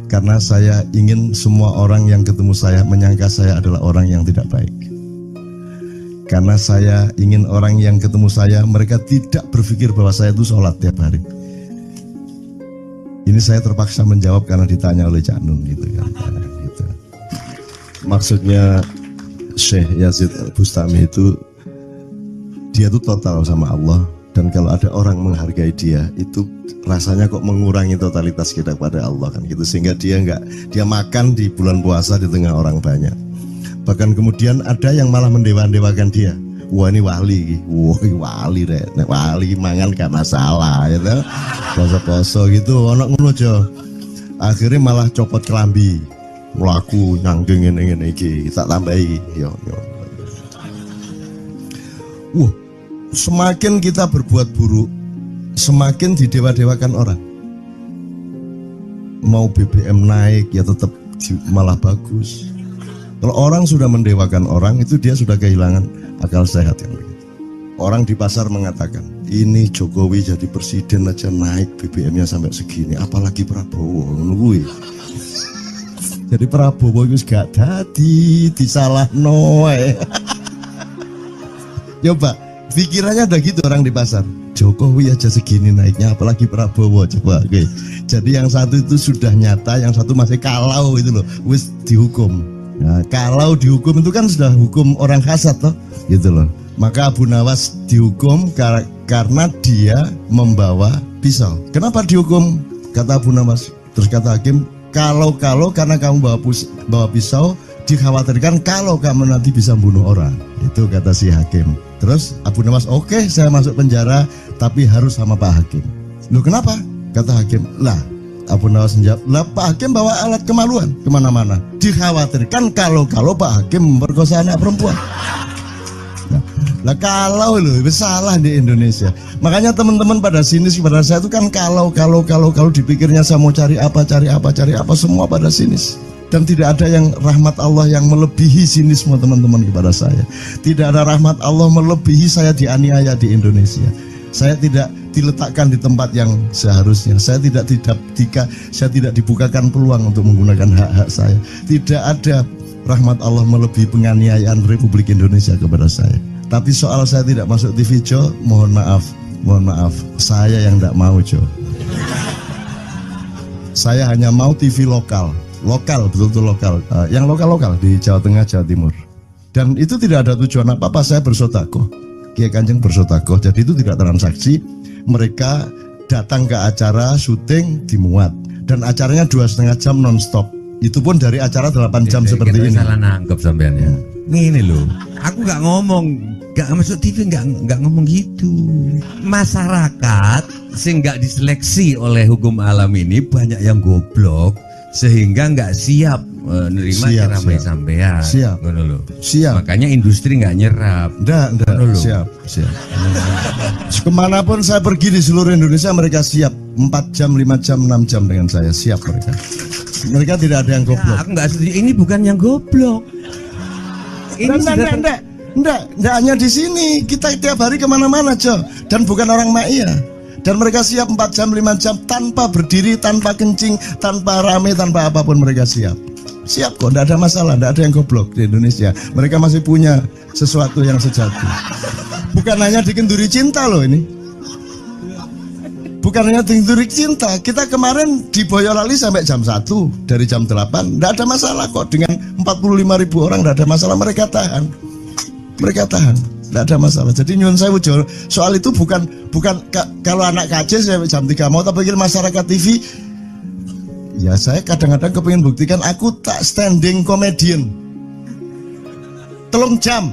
Karena saya ingin semua orang yang ketemu saya menyangka saya adalah orang yang tidak baik. Karena saya ingin orang yang ketemu saya, mereka tidak berpikir bahwa saya itu sholat tiap hari. Ini saya terpaksa menjawab karena ditanya oleh Cak Nun gitu kan. Gitu. Maksudnya Syekh Yazid Bustami itu, dia itu total sama Allah, dan kalau ada orang menghargai dia itu rasanya kok mengurangi totalitas kita kepada Allah kan gitu, sehingga dia makan di bulan puasa di tengah orang banyak. Bahkan kemudian ada yang malah mendewa-dewakan dia. Wah ini wali, wali deh, wali mangan gak masalah, ya gitu. Poso-poso gitu, ono ngono aja. Akhirnya malah copot kelambi, melaku nyanggeng ngene iki, tak tambahi, yo. Semakin kita berbuat buruk, semakin didewa-dewakan orang. Mau BBM naik ya tetap malah bagus. Kalau orang sudah mendewakan orang, itu dia sudah kehilangan akal sehat yang begitu. Orang di pasar mengatakan, ini Jokowi jadi presiden aja naik BBM-nya sampai segini, apalagi Prabowo nungguin. Jadi Prabowo itu gak dadi disalah noe. Coba pikirannya ada gitu orang di pasar. Jokowi aja segini naiknya, apalagi Prabowo, coba. Oke. Jadi yang satu itu sudah nyata, yang satu masih kalau itu loh, wis dihukum. Nah, kalau dihukum itu kan sudah hukum orang hasad toh, gitu loh. Maka Abu Nawas dihukum karena dia membawa pisau. Kenapa dihukum? Kata Abu Nawas. Terus kata hakim, kalau karena kamu bawa pisau, dikhawatirkan kalau kamu nanti bisa bunuh orang. Itu kata si hakim. Terus Abu Nawas, oke, saya masuk penjara, tapi harus sama Pak Hakim. Loh kenapa? Kata hakim, lah Abu Nawas menjawab, lah Pak Hakim bawa alat kemaluan kemana-mana. Dikhawatirkan kalau Pak Hakim memperkosa anak perempuan. Lah kalau loh, salah di Indonesia. Makanya teman-teman pada sinis kepada saya itu kan kalau dipikirnya saya mau cari apa semua pada sinis. Dan tidak ada yang rahmat Allah yang melebihi sinisme teman-teman kepada saya. Tidak ada rahmat Allah melebihi saya dianiaya di Indonesia. Saya tidak diletakkan di tempat yang seharusnya. Saya tidak dibukakan peluang untuk menggunakan hak-hak saya. Tidak ada rahmat Allah melebihi penganiayaan Republik Indonesia kepada saya. Tapi soal saya tidak masuk TV, Jo, mohon maaf, saya yang tidak mau, Jo. Saya hanya mau TV lokal, betul-betul lokal, yang lokal di Jawa Tengah, Jawa Timur. Dan itu tidak ada tujuan apa-apa, saya bersodakoh. Kiai Kanjeng bersodakoh, jadi itu tidak transaksi. Mereka datang ke acara syuting dimuat, dan acaranya 2,5 jam non-stop. Itu pun dari acara 8 jam seperti ini. Salah nangkep sampean ya. Ini loh, aku nggak ngomong, nggak masuk TV, nggak ngomong gitu. Masyarakat sing nggak diseleksi oleh hukum alam ini banyak yang goblok sehingga nggak siap nerima ceramah sampean. Siap. Makanya industri nggak nyerap. Nggak. Siap. Kemanapun saya pergi di seluruh Indonesia mereka siap. 4 jam, 5 jam, 6 jam dengan saya siap mereka. Mereka tidak ada yang goblok. Aku nggak setuju. Ini bukan yang goblok. Ini Enggak hanya di sini. Kita tiap hari kemana-mana, Jo. Dan bukan orang Ma'iyah. Dan mereka siap 4 jam, 5 jam tanpa berdiri, tanpa kencing, tanpa rame, tanpa apapun mereka siap. Siap kok, tidak ada masalah, tidak ada yang goblok di Indonesia. Mereka masih punya sesuatu yang sejati. Bukan hanya dikenduri cinta loh ini. Bukan hanya dikenduri cinta. Kita kemarin di Boyolali sampai jam 1, dari jam 8. Tidak ada masalah kok, dengan 45.000 orang tidak ada masalah, mereka tahan. Tidak ada masalah. Jadi nyuwun sewu, soal itu bukan kalau anak KJ saya jam 3 mau tak pikir masyarakat TV. Ya saya kadang-kadang kepingin buktikan aku tak standing comedian 3 jam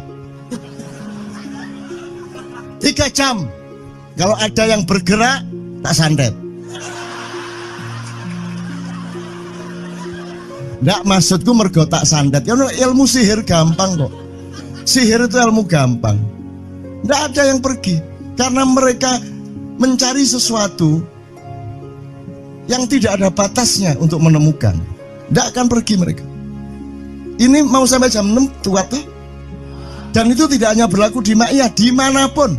3 jam. Kalau ada yang bergerak tak santet. Nggak, maksudku mergo tak santet. Ya ilmu sihir gampang kok. Sihir itu ilmu gampang. Nggak ada yang pergi karena mereka mencari sesuatu yang tidak ada batasnya untuk menemukan. Tidak akan pergi mereka. Ini mau sampai jam 6 kuat tuh. Dan itu tidak hanya berlaku di Ma'iyah, dimanapun.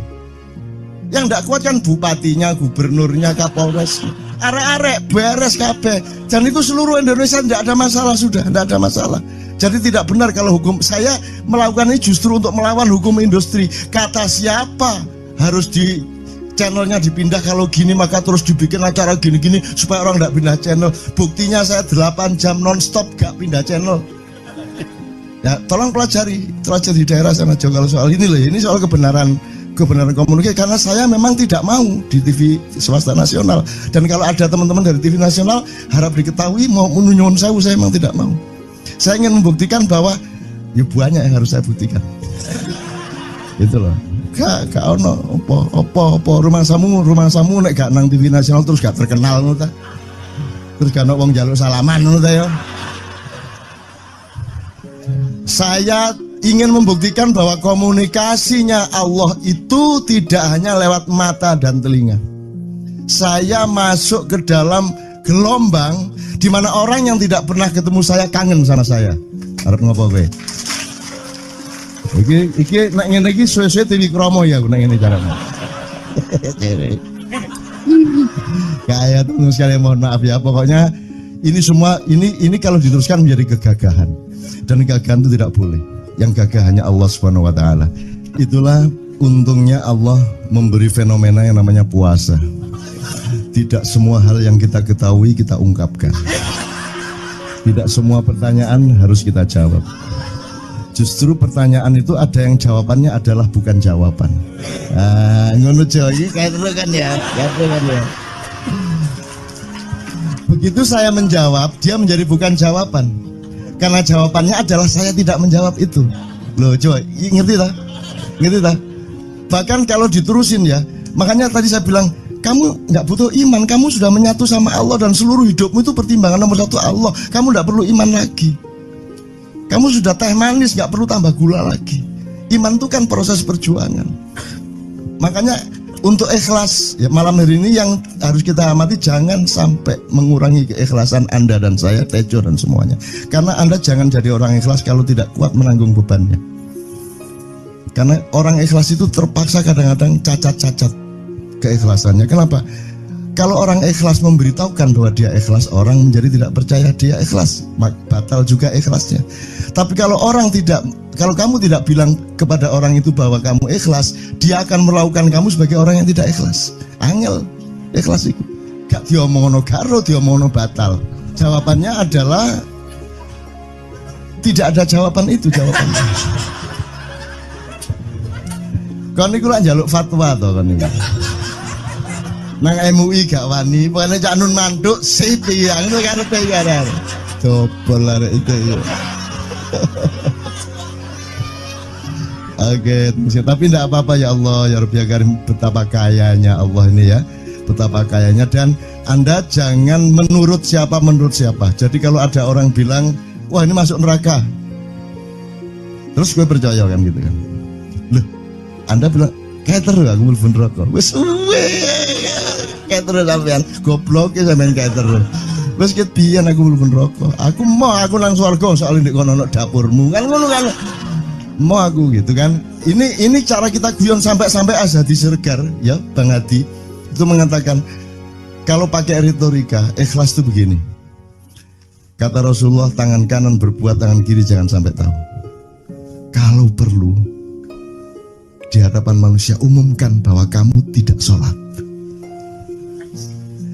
Yang tidak kuat kan bupatinya, gubernurnya, kapolres, arek-arek beres kabeh. Dan itu seluruh Indonesia tidak ada masalah, sudah tidak ada masalah. Jadi tidak benar kalau hukum, saya melakukan ini justru untuk melawan hukum industri. Kata siapa harus di channelnya dipindah, kalau gini maka terus dibikin acara gini-gini supaya orang tidak pindah channel. Buktinya saya 8 jam non-stop gak pindah channel. Ya tolong pelajari di daerah sana juga kalau soal ini loh. Ini soal kebenaran komunikasi, karena saya memang tidak mau di TV swasta nasional. Dan kalau ada teman-teman dari TV nasional harap diketahui mau menyunyun saya memang tidak mau. Saya ingin membuktikan bahwa ya banyak yang harus saya buktikan. Itu loh. Gak ono apa rumah samu nek gak nang TV nasional terus gak terkenal ngono ta. Terus gak ono wong njaluk salaman ngono ta ya. Saya ingin membuktikan bahwa komunikasinya Allah itu tidak hanya lewat mata dan telinga. Saya masuk ke dalam gelombang di mana orang yang tidak pernah ketemu saya kangen sama saya. Arep ngopo kowe? Iki nek ngene iki suwe-suwe TV Kromo ya nek ngene carane. Kayak teman sekalian mohon maaf ya, pokoknya ini semua ini kalau diteruskan menjadi kegagahan. Dan kegagahan itu tidak boleh. Yang gagah hanya Allah Subhanahu wa taala. Itulah untungnya Allah memberi fenomena yang namanya puasa. Tidak semua hal yang kita ketahui kita ungkapkan. Tidak semua pertanyaan harus kita jawab. Justru pertanyaan itu ada yang jawabannya adalah bukan jawaban. Ngono iki kayak terus kan ya. Begitu saya menjawab, dia menjadi bukan jawaban. Karena jawabannya adalah saya tidak menjawab itu. Loh, coba ngerti tak? Bahkan kalau diterusin ya, makanya tadi saya bilang, kamu nggak butuh iman, kamu sudah menyatu sama Allah dan seluruh hidupmu itu pertimbangan nomor 1 Allah. Kamu nggak perlu iman lagi. Kamu sudah teh manis, nggak perlu tambah gula lagi. Iman itu kan proses perjuangan. Makanya untuk ikhlas ya, malam hari ini yang harus kita amati, jangan sampai mengurangi keikhlasan Anda dan saya, Tejo dan semuanya. Karena Anda jangan jadi orang ikhlas kalau tidak kuat menanggung bebannya. Karena orang ikhlas itu terpaksa kadang-kadang cacat-cacat. keikhlasannya. Kenapa? Kalau orang ikhlas memberitahukan bahwa dia ikhlas, orang menjadi tidak percaya dia ikhlas, batal juga ikhlasnya. Tapi kalau kamu tidak bilang kepada orang itu bahwa kamu ikhlas, dia akan melakukan kamu sebagai orang yang tidak ikhlas. Angel ikhlas itu. Gak diomongono karo, diomongono batal. Jawabannya adalah tidak ada jawaban itu jawabannya. Kon niku lak njaluk fatwa to kon niku. Nang MUI gak wani, pokoknya Cak Nun mantuk sip ya, ngono karepe ya. Dobol arek itu ya. Oke, tapi tidak apa-apa ya Allah, ya Rabbi ya Karim, betapa kayanya Allah ini ya. Betapa kayanya, dan Anda jangan menurut siapa. Jadi kalau ada orang bilang, wah ini masuk neraka, terus gue percaya kan gitu kan. Loh, Anda bilang, kayak terus aku mlebu neraka. Wis kayak terus sampean goblok ya sampean kayak terus. Wis ket biyen aku mlebu neraka. Aku nang swarga soalnya ndek kono ono dapurmu. Kan ngono kan. Mau aku gitu kan. Ini cara kita guyon sampai Azhadi Siregar ya, Bang Hadi itu mengatakan kalau pakai retorika ikhlas itu begini. Kata Rasulullah, tangan kanan berbuat, tangan kiri jangan sampai tahu. Kalau perlu di hadapan manusia umumkan bahwa kamu tidak sholat,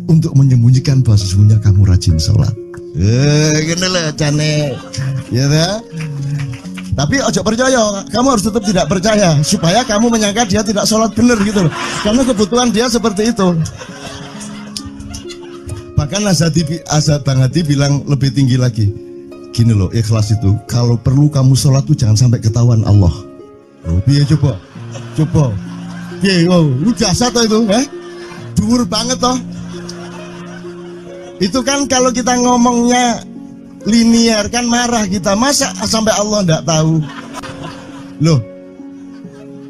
untuk menyembunyikan bahwa sesungguhnya kamu rajin sholat. Gini lah cane, ya dah. Tapi ojo percaya, kamu harus tetap tidak percaya supaya kamu menyangka dia tidak sholat benar gitu loh. Karena kebutuhan dia seperti itu. Bahkan Bang Hadi bilang lebih tinggi lagi. Gini loh, ikhlas itu kalau perlu kamu sholat tuh jangan sampai ketahuan Allah. Oh, biar coba. Biar, lu jasa toh itu, dhuwur banget toh. Itu kan kalau kita ngomongnya linear kan marah kita, masa sampai Allah enggak tahu. Loh,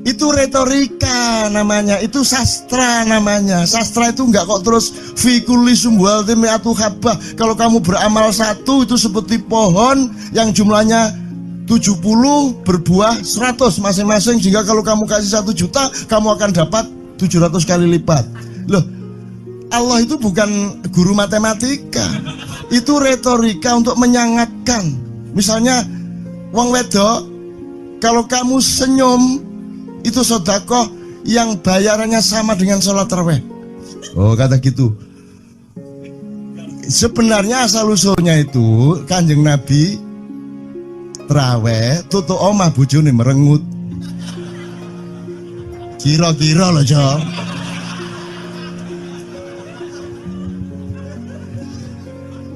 itu retorika namanya, itu sastra namanya. Sastra itu enggak kok terus fi kulli sumbuhatin mi'atu habbah. Kalau kamu beramal satu itu seperti pohon yang jumlahnya 70 berbuah 100 masing-masing, sehingga kalau kamu kasih 1 juta kamu akan dapat 700 kali lipat. Loh, Allah itu bukan guru matematika. Itu retorika untuk menyangatkan. Misalnya wong wedok, kalau kamu senyum itu sedekah yang bayarannya sama dengan sholat tarawih. Oh, kata gitu. Sebenarnya asal usulnya itu Kanjeng Nabi tarawih tutuk omah bojone merengut. Kira-kira loh, Jo.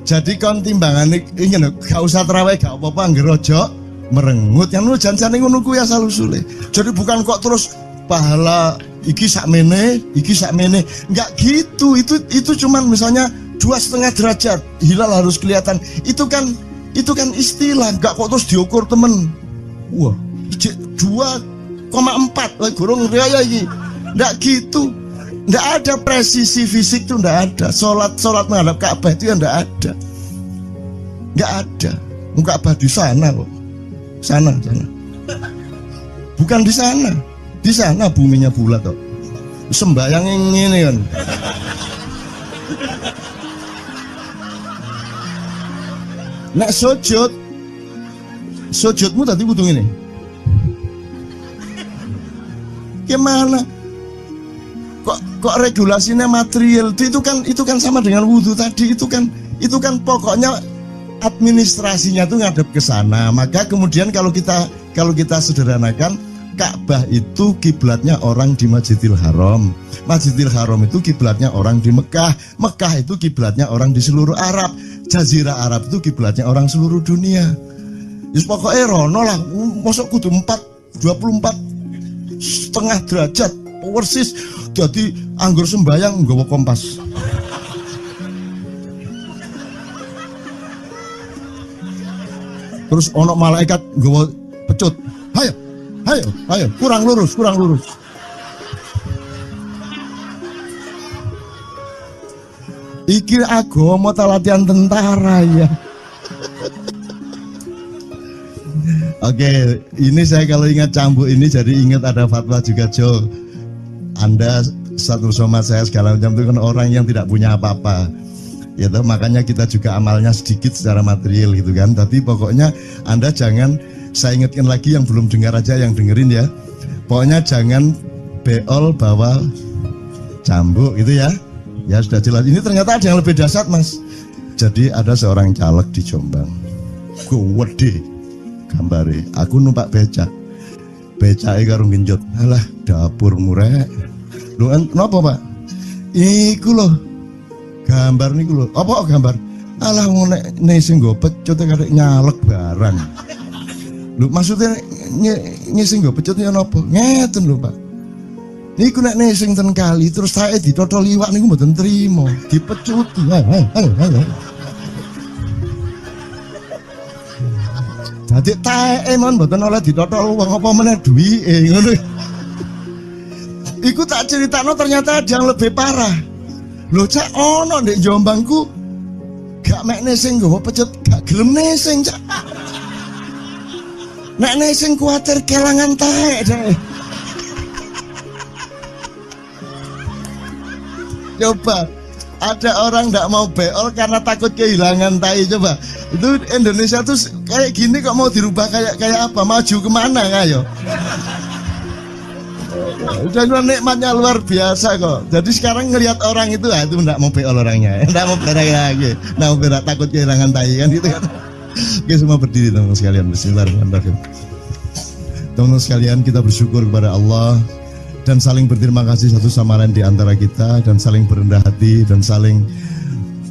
Jadi kon timbangan ini gak usah terawih gak apa-apa, ngerojo merengut yang lu jangan ngono kuwi asal usule. Jadi bukan kok terus pahala iki sakmene, enggak gitu. Itu cuman misalnya 2,5 derajat hilal harus kelihatan. Itu kan istilah, enggak kok terus diukur temen. Wah, 2,4 gorong raya iki. Enggak gitu. Nggak ada presisi fisik tuh, nggak ada. Sholat menghadap Ka'bah itu ya nggak ada. Nggak ada. Ka'bah di sana kok. Sana. Bukan di sana. Di sana buminya bulat kok. Sembayang yang ini kan. Nek sujudmu tadi butuh ini. Gimana? Kok regulasinya material itu kan sama dengan wudhu tadi. Itu kan pokoknya administrasinya tuh ngadep ke sana. Maka kemudian kalau kita sederhanakan, Ka'bah itu kiblatnya orang di Masjidil Haram. Masjidil Haram itu kiblatnya orang di Mekah. Mekah itu kiblatnya orang di seluruh Arab. Jazirah Arab itu kiblatnya orang seluruh dunia. Just pokoknya rono lah. Masuk kudu 24,5 derajat persis. Jadi anggur sembayang nggawa kompas. Terus ono malaikat nggawa pecut. Ayo, kurang lurus. Iki agama ta latihan tentara ya. Oke, ini saya kalau ingat cambuk ini jadi ingat ada fatwa juga, Jo. Anda satu sama saya segala macam itu kan orang yang tidak punya apa-apa. Ya toh, makanya kita juga amalnya sedikit secara material gitu kan. Tapi pokoknya Anda jangan, saya ingatkan lagi yang belum dengar aja yang dengerin ya. Pokoknya jangan beol bawa cambuk gitu ya. Ya sudah jelas. Ini ternyata ada yang lebih dahsyat Mas. Jadi ada seorang caleg di Jombang. Gede gambare. Aku numpak becak. Becake karo genjot. Alah dapur murek. Lho napa Pak? Iku lho. Gambar niku lho. Apa gambar? Alah nek sing nggo pecut karek nyalek barang. Lho maksudnya sing nggo pecut ya napa? Ngeten lho Pak. Niku nek sing ten kali terus saya ditotol liwak niku mboten trimo, dipecuti. Dadi taeke mon mboten oleh ditotol wong apa meneh duwike ngono. Iku tak critakno ternyata ada yang lebih parah. Lho cak ono ndek Jombangku gak mek sing nggawa pecut gak gelem nesing cak. Nek nesing kuwatir kelangan taek deh. Coba ada orang nggak mau beol karena takut kehilangan tai. Coba itu Indonesia tuh kayak gini kok mau dirubah kayak apa? Maju kemana kayo? Dan nikmatnya luar biasa kok. Jadi sekarang ngelihat orang itu nggak mau beol orangnya, nggak mau berak lagi, nggak mau berak takut kehilangan tai kan gitu kan. Oke semua berdiri teman-teman sekalian. Bismillahirrahmanirrahim. Teman-teman sekalian kita bersyukur kepada Allah dan saling berterima kasih satu sama lain di antara kita dan saling berendah hati dan saling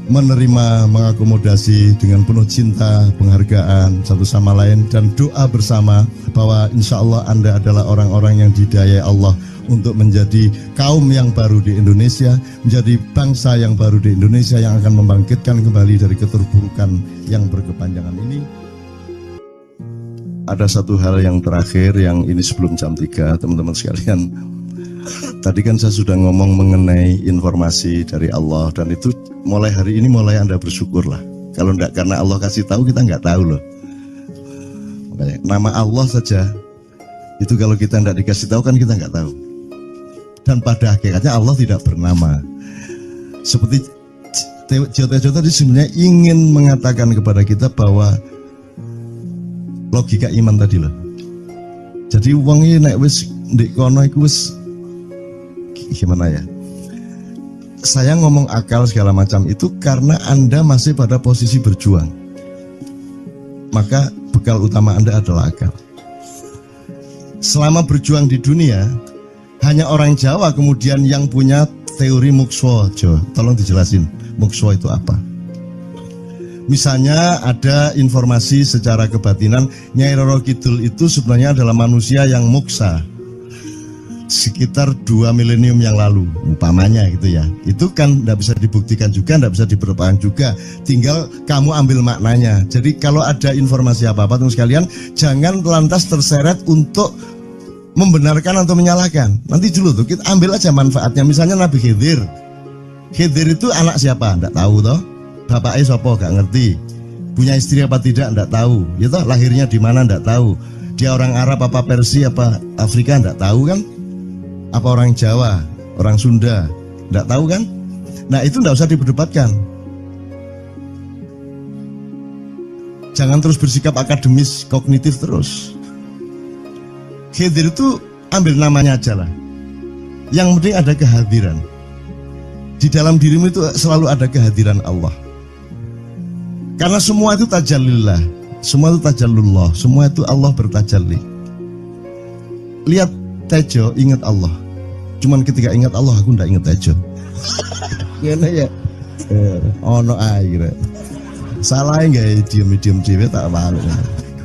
menerima, mengakomodasi dengan penuh cinta, penghargaan satu sama lain dan doa bersama bahwa insya Allah Anda adalah orang-orang yang didayai Allah untuk menjadi kaum yang baru di Indonesia, menjadi bangsa yang baru di Indonesia yang akan membangkitkan kembali dari keterpurukan yang berkepanjangan ini. Ada satu hal yang terakhir yang ini sebelum jam 3 teman-teman sekalian. Tadi kan saya sudah ngomong mengenai informasi dari Allah dan itu mulai hari ini mulai Anda bersyukurlah. Kalau enggak karena Allah kasih tahu kita enggak tahu loh. Makanya, nama Allah saja itu kalau kita enggak dikasih tahu kan kita enggak tahu. Dan pada hakikatnya Allah tidak bernama. Seperti Jotejo tadi sebenarnya ingin mengatakan kepada kita bahwa logika iman tadi loh. Jadi wong iki nek wis ndek kono iku wis gimana ya? Saya ngomong akal segala macam itu karena Anda masih pada posisi berjuang. Maka bekal utama Anda adalah akal. Selama berjuang di dunia, hanya orang Jawa kemudian yang punya teori mukswa. Jo, tolong dijelasin, mukswa itu apa? Misalnya ada informasi secara kebatinan Nyai Roro Kidul itu sebenarnya adalah manusia yang muksa sekitar 2 milenium yang lalu umpamanya gitu ya. Itu kan tidak bisa dibuktikan juga, tidak bisa diperpanjang juga, tinggal kamu ambil maknanya. Jadi kalau ada informasi apa-apa teman sekalian jangan lantas terseret untuk membenarkan atau menyalahkan. Nanti dulu tuh kita ambil aja manfaatnya. Misalnya Nabi Khidir itu anak siapa? Tidak tahu toh. Bapaknya sopo gak ngerti. Punya istri apa tidak? Tidak tahu. Ya toh, lahirnya di mana? Tidak tahu. Dia orang Arab apa Persia apa Afrika? Tidak tahu kan? Apa orang Jawa, orang Sunda, tidak tahu kan? Nah itu tidak usah diperdebatkan. Jangan terus bersikap akademis, kognitif terus. Khidir itu ambil namanya aja lah. Yang penting ada kehadiran. Di dalam dirimu itu selalu ada kehadiran Allah. Karena semua itu tajallillah, semua itu tajallullah, semua itu Allah bertajalli. Lihat Tejo ingat Allah. Cuman ketika ingat Allah aku ndak ingat Tejo. Gimana ya? Ono air. Salah enggak diem cewek tak malu.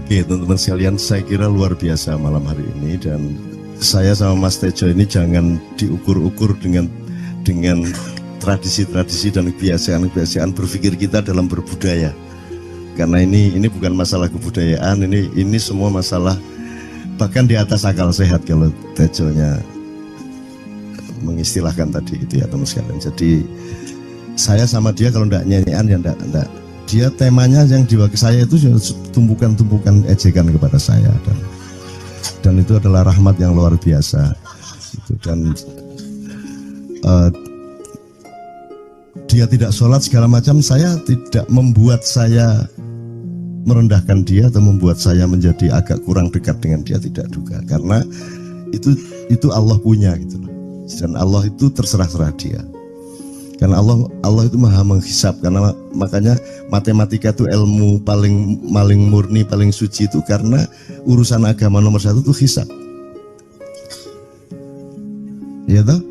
Oke teman-teman sekalian, saya kira luar biasa malam hari ini dan saya sama Mas Tejo ini jangan diukur-ukur dengan tradisi-tradisi dan kebiasaan-kebiasaan berpikir kita dalam berbudaya. Karena ini bukan masalah kebudayaan, ini semua masalah bahkan di atas akal sehat kalau Tejonya mengistilahkan tadi itu ya teman sekalian. Jadi saya sama dia kalau ndak nyanyian ya ndak. Dia temanya yang diwakili saya itu tumpukan-tumpukan ejekan kepada saya dan itu adalah rahmat yang luar biasa. Dan eh, dia tidak sholat segala macam, saya tidak membuat saya merendahkan dia atau membuat saya menjadi agak kurang dekat dengan dia, tidak juga, karena itu Allah punya gitu loh. Dan Allah itu terserah-serah dia. Karena Allah itu maha menghisap, karena makanya matematika itu ilmu paling murni, paling suci itu, karena urusan agama nomor satu itu hisap. Ya toh?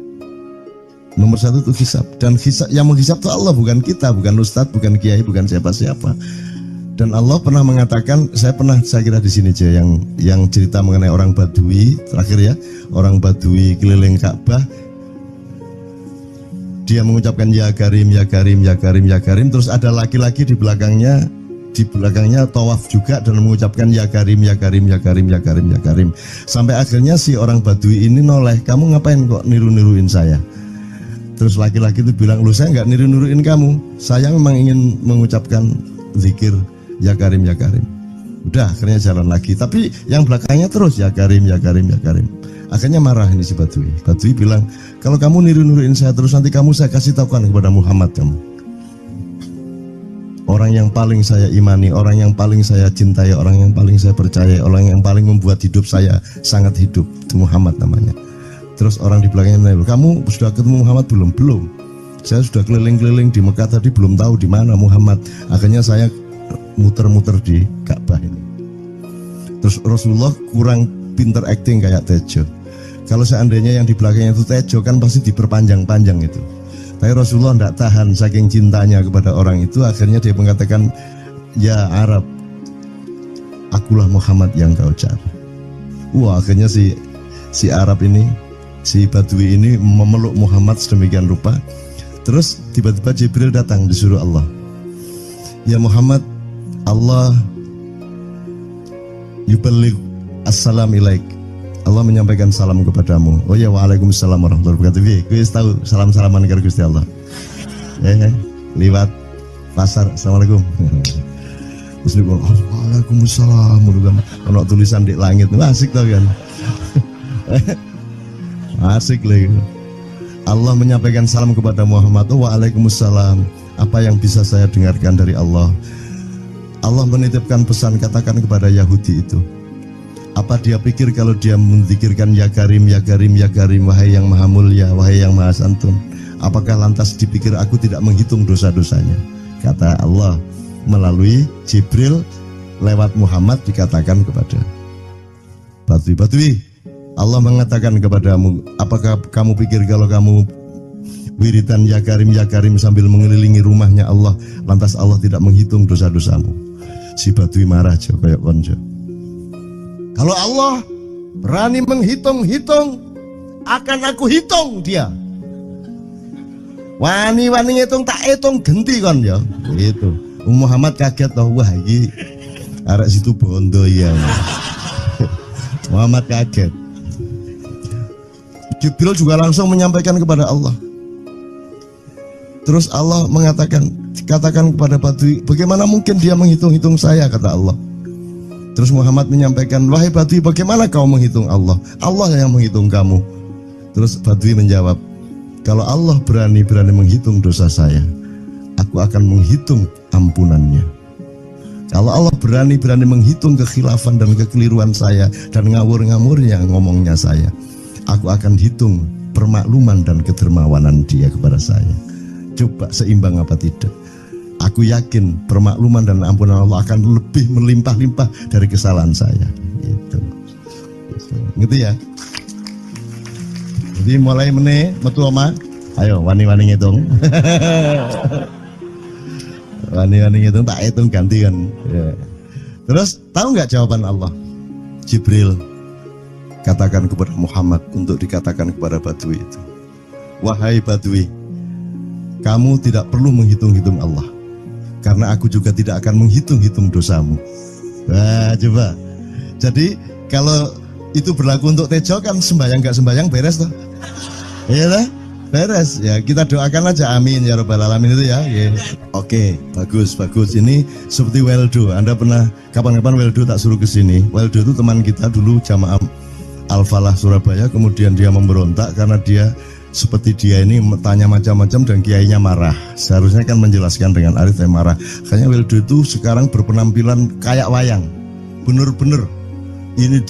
Nomor satu itu hisap, dan hisap, yang menghisap itu Allah, bukan kita, bukan ustadz, bukan kiai, bukan siapa-siapa. Dan Allah pernah mengatakan, saya kira di sini aja yang cerita mengenai orang Badui terakhir ya, orang Badui keliling Ka'bah, dia mengucapkan ya Karim, ya Karim, ya Karim, ya Karim, terus ada laki-laki di belakangnya tawaf juga dan mengucapkan ya Karim, ya Karim, ya Karim, ya Karim, ya Karim, sampai akhirnya si orang Badui ini noleh, kamu ngapain kok niru-niruin saya? Terus laki-laki itu bilang, lu saya nggak niru-niruin kamu, saya memang ingin mengucapkan zikir ya Karim, ya Karim. Udah, akhirnya jalan lagi, tapi yang belakangnya terus ya Karim, ya Karim, ya Karim. Akhirnya marah ini si Badui. Badui bilang, kalau kamu niru-niruin saya terus, nanti saya kasih tahukan kepada Muhammad kamu. Orang yang paling saya imani, orang yang paling saya cintai, orang yang paling saya percaya, orang yang paling membuat hidup saya sangat hidup, itu Muhammad namanya. Terus orang di belakangnya nanya, kamu sudah ketemu Muhammad belum? Belum. Saya sudah keliling-keliling di Mekah tadi, belum tahu di mana Muhammad. Akhirnya saya muter-muter di Ka'bah ini. Terus Rasulullah kurang pinter acting kayak Tejo. Kalau seandainya yang di belakangnya itu Tejo, kan pasti diperpanjang-panjang itu. Tapi Rasulullah tidak tahan, saking cintanya kepada orang itu, akhirnya dia mengatakan, ya Arab, akulah Muhammad yang kau cari. Wah, akhirnya si Arab ini, si Badui ini memeluk Muhammad sedemikian rupa. Terus tiba-tiba Jibril datang, disuruh Allah, ya Muhammad, Allah yuballigh assalam ilaik, Allah menyampaikan salam kepadamu. Oh ya, waalaikumsalam warahmatullahi wabarakatuh. Gue tahu salam-salaman karo Gusti Allah. Liwat pasar, assalamualaikum. Terus dia bilang, waalaikumsalam. Kalau tulisan di langit, asik tau kan? Asik lagi. Allah menyampaikan salam kepada Muhammad. Oh, waalaikumsalam. Apa yang bisa saya dengarkan dari Allah? Allah menitipkan pesan, katakan kepada Yahudi itu, apa dia pikir kalau dia menzikirkan ya Karim, ya Karim, ya Karim, wahai yang maha mulia, wahai yang maha santun, apakah lantas dipikir aku tidak menghitung dosa-dosanya? Kata Allah melalui Jibril lewat Muhammad dikatakan kepada Badui, Allah mengatakan kepadamu, apakah kamu pikir kalau kamu wiridan ya Karim sambil mengelilingi rumahnya Allah, lantas Allah tidak menghitung dosa-dosamu? Si Badui marah aja kayak konco. Kalau Allah berani menghitung-hitung, akan aku hitung dia. Wani-wani ngitung tak hitung genti kon ya. Gitu. Muhammad kaget toh, wah iki arek situ bondo ya. Muhammad kaget. Jibril juga langsung menyampaikan kepada Allah. Terus Allah mengatakan, katakan kepada Badui, bagaimana mungkin dia menghitung-hitung saya, kata Allah. Terus Muhammad menyampaikan, wahai Badui, bagaimana kau menghitung Allah? Allah yang menghitung kamu. Terus Badui menjawab, kalau Allah berani menghitung dosa saya, aku akan menghitung ampunannya. Kalau Allah berani menghitung kekhilafan dan kekeliruan saya dan ngawur-ngawurnya ngomongnya saya, aku akan hitung permakluman dan kedermawanan dia kepada saya. Coba seimbang apa tidak? Aku yakin permakluman dan ampunan Allah akan lebih melimpah-limpah dari kesalahan saya. Gitu ya. Jadi mulai metu oma, ayo wani-wani ngitung. Wani-wani ngitung tak hitung ganti kan. Ya. Terus tahu nggak jawaban Allah? Jibril katakan kepada Muhammad untuk dikatakan kepada Badui itu, wahai Badui, kamu tidak perlu menghitung-hitung Allah, karena aku juga tidak akan menghitung-hitung dosamu. Wah, coba. Jadi kalau itu berlaku untuk Tejo, kan sembahyang gak sembahyang beres toh? Iya lah, beres. Ya kita doakan aja, amin ya robbal alamin itu ya. Yeah. Oke, bagus. Ini seperti Weldo. Anda pernah kapan-kapan Weldo tak suruh ke sini? Weldo itu teman kita dulu jamaah Al-Falah Surabaya, kemudian dia memberontak karena dia seperti dia ini tanya macam-macam dan kiainya marah. Seharusnya kan menjelaskan dengan arif yang marah. Kayaknya Wildo itu sekarang berpenampilan kayak wayang. Bener-bener ini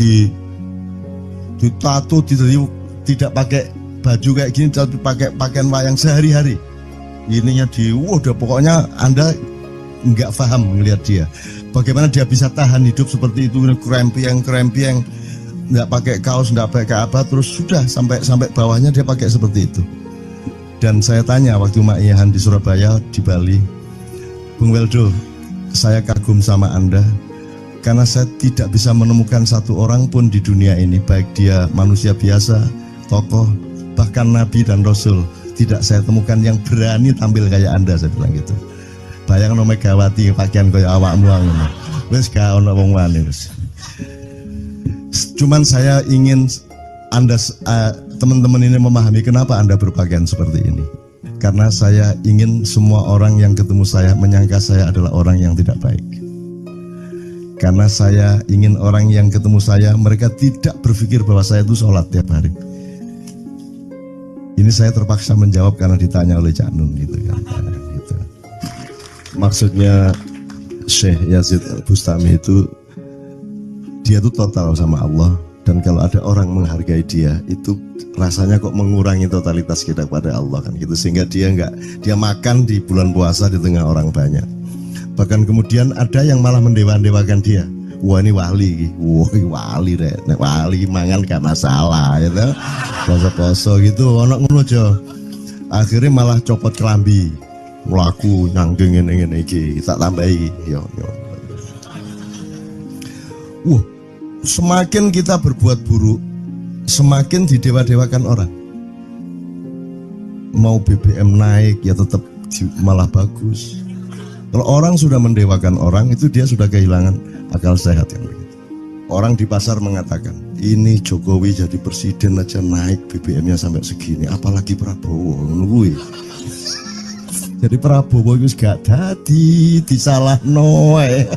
ditato, tidak pakai baju kayak gini, tapi pakai pakaian wayang sehari-hari. Ininya udah pokoknya Anda nggak paham melihat dia. Bagaimana dia bisa tahan hidup seperti itu, krempiang, nggak pakai kaos, nggak pakai apa, terus sudah sampai bawahnya dia pakai seperti itu. Dan saya tanya waktu Ma'iyahan di Surabaya, di Bali, Bung Weldo, saya kagum sama Anda karena saya tidak bisa menemukan satu orang pun di dunia ini, baik dia manusia biasa, tokoh, bahkan Nabi dan Rasul, tidak saya temukan yang berani tampil kayak Anda. Saya bilang gitu. Bayang no Megawati pakaian kayak awakmu ngono. Wis gak ono wong wani wis. Cuman saya ingin Anda teman-teman ini memahami kenapa Anda berpakaian seperti ini. Karena saya ingin semua orang yang ketemu saya menyangka saya adalah orang yang tidak baik. Karena saya ingin orang yang ketemu saya mereka tidak berpikir bahwa saya itu sholat tiap hari. Ini saya terpaksa menjawab karena ditanya oleh Cak Nun gitu kan. Gitu. Maksudnya Syekh Yazid Bustami itu dia itu total sama Allah, dan kalau ada orang menghargai dia itu rasanya kok mengurangi totalitas kita kepada Allah kan gitu, sehingga dia makan di bulan puasa di tengah orang banyak. Bahkan kemudian ada yang malah mendewa-dewakan dia. Wah ini wali, wali deh, wali mangan gak masalah ya gitu. Poso-poso gitu, ono ngono aja. Akhirnya malah copot kelambi, mlaku nyanggeng ngene iki, tak tambahi yo. Semakin kita berbuat buruk, semakin didewa-dewakan orang. Mau BBM naik ya tetap malah bagus. Kalau orang sudah mendewakan orang, itu dia sudah kehilangan akal sehat yang begitu. Orang di pasar mengatakan, ini Jokowi jadi presiden aja naik BBM-nya sampai segini, apalagi Prabowo. Nungguin. Jadi Prabowo itu gak dadi disalah noe.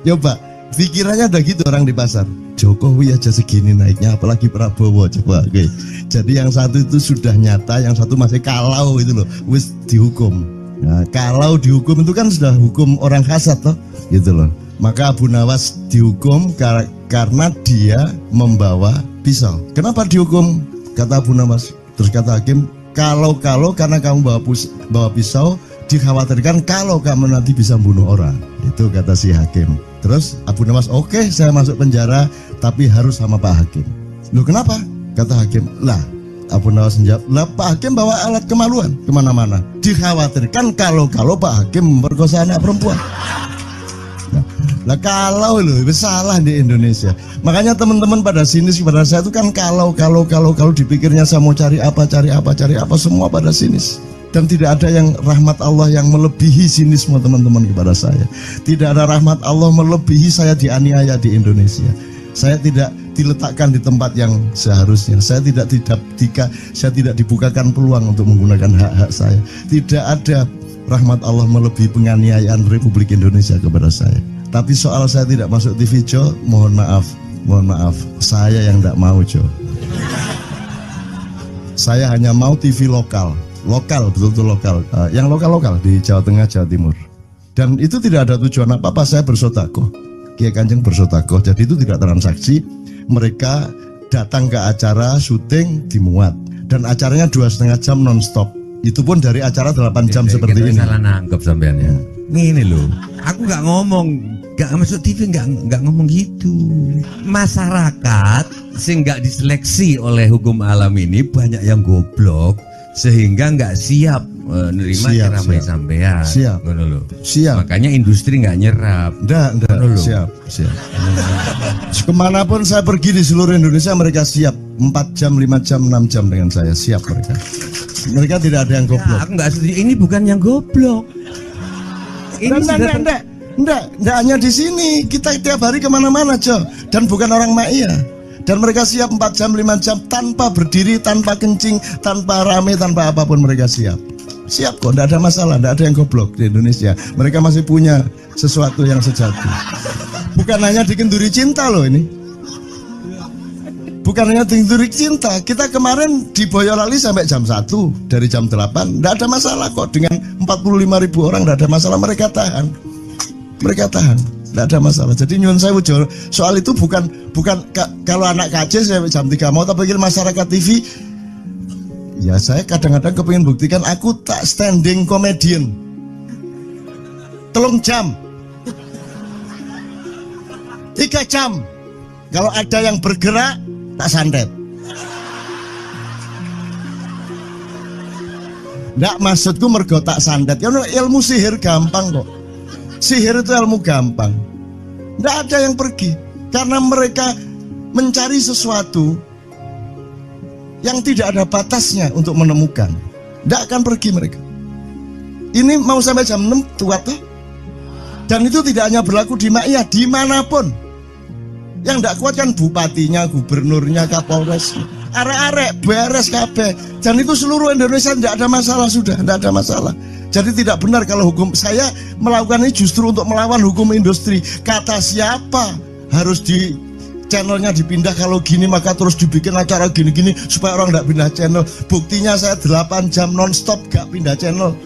Coba pikirannya ada gitu orang di pasar. Jokowi aja segini naiknya, apalagi Prabowo. Coba, oke. Jadi yang satu itu sudah nyata, yang satu masih kalau itu loh, wis dihukum. Nah, kalau dihukum itu kan sudah hukum orang hasad toh, gitu loh. Maka Abu Nawas dihukum karena dia membawa pisau. Kenapa dihukum? Kata Abu Nawas. Terus kata hakim, kalau karena kamu bawa pisau, dikhawatirkan kalau kamu nanti bisa bunuh orang. Itu kata si hakim. Terus Abu Nawas, oke, saya masuk penjara, tapi harus sama Pak Hakim. Loh kenapa? Kata hakim, lah Abu Nawas menjawab, lah Pak Hakim bawa alat kemaluan kemana-mana. Dikhawatirkan kalau Pak Hakim memperkosa anak perempuan. Lah kalau loh, itu salah di Indonesia. Makanya teman-teman pada sinis pada saya itu kan kalau dipikirnya saya mau cari apa semua pada sinis. Dan tidak ada yang rahmat Allah yang melebihi sinisme teman-teman kepada saya. Tidak ada rahmat Allah melebihi saya dianiaya di Indonesia. Saya tidak diletakkan di tempat yang seharusnya. Saya tidak dibukakan peluang untuk menggunakan hak-hak saya. Tidak ada rahmat Allah melebihi penganiayaan Republik Indonesia kepada saya. Tapi soal saya tidak masuk TV Jo, mohon maaf, saya yang tidak mau Jo. Saya hanya mau TV lokal, betul-betul lokal, yang lokal di Jawa Tengah, Jawa Timur. Dan itu tidak ada tujuan apa-apa, saya bersodakoh. Kiai Kanjeng bersodakoh, jadi itu tidak transaksi. Mereka datang ke acara syuting dimuat, dan acaranya 2,5 jam non-stop. Itu pun dari acara 8 jam seperti ini. Salah nangkep sampean ya. Ini loh, aku nggak ngomong, nggak masuk TV, nggak ngomong gitu. Masyarakat sing nggak diseleksi oleh hukum alam ini banyak yang goblok sehingga nggak siap menerima ceramah sampean. Siap. Makanya industri nggak nyerap. Nggak. Siap. Kemanapun saya pergi di seluruh Indonesia mereka siap 4 jam, 5 jam, 6 jam dengan saya, siap mereka. Mereka tidak ada yang goblok. Aku nggak setuju. Ini bukan yang goblok. Ini Enggak hanya di sini. Kita tiap hari kemana-mana, Jo. Dan bukan orang Ma'iyah. Dan mereka siap 4 jam, 5 jam tanpa berdiri, tanpa kencing, tanpa rame, tanpa apapun mereka siap. Siap kok, tidak ada masalah, tidak ada yang goblok di Indonesia. Mereka masih punya sesuatu yang sejati. Bukan hanya dikenduri cinta loh ini. Bukan hanya Tinturik Cinta, kita kemarin di Boyolali sampai jam 1, dari jam 8, tidak ada masalah kok. Dengan 45.000 orang tidak ada masalah, mereka tahan, tidak ada masalah. Jadi nyuwun sewu soal itu bukan kalau anak KJ sampai jam 3 mau tak pikir masyarakat TV. Ya saya kadang-kadang kepingin buktikan aku tak standing comedian 3 jam 3 jam. Kalau ada yang bergerak tak santet. Nggak, maksudku mergo tak santet. Ya ilmu sihir gampang kok. Sihir itu ilmu gampang. Nggak ada yang pergi karena mereka mencari sesuatu yang tidak ada batasnya untuk menemukan. Nggak akan pergi mereka. Ini mau sampai jam 6 kuat tuh. Dan itu tidak hanya berlaku di Maia, dimanapun. Yang tidak kuat kan bupatinya, gubernurnya, kapolres, arek-arek beres kabeh. Dan itu seluruh Indonesia tidak ada masalah, sudah tidak ada masalah. Jadi tidak benar kalau hukum, saya melakukan ini justru untuk melawan hukum industri. Kata siapa harus di channelnya dipindah, kalau gini maka terus dibikin acara gini-gini supaya orang tidak pindah channel. Buktinya saya 8 jam non-stop gak pindah channel.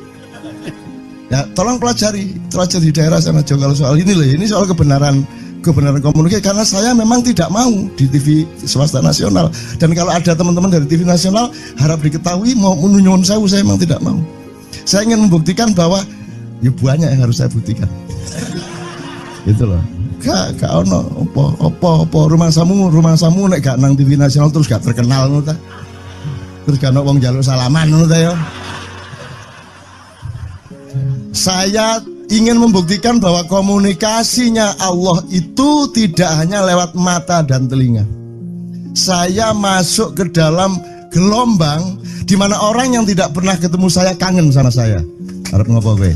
Ya tolong pelajari di daerah sana juga kalau soal ini loh. Ini soal kebenaran komunikasi, karena saya memang tidak mau di TV swasta nasional. Dan kalau ada teman-teman dari TV nasional harap diketahui mau menyunyun saya memang tidak mau. Saya ingin membuktikan bahwa ya banyak yang harus saya buktikan. Itu loh. Gak ono apa rumah samu nek gak nang TV nasional terus gak terkenal ngono ta. Terus gak ono wong njaluk salaman ngono ta ya. Saya ingin membuktikan bahwa komunikasinya Allah itu tidak hanya lewat mata dan telinga. Saya masuk ke dalam gelombang di mana orang yang tidak pernah ketemu saya kangen sama saya. Harap ngopo kowe?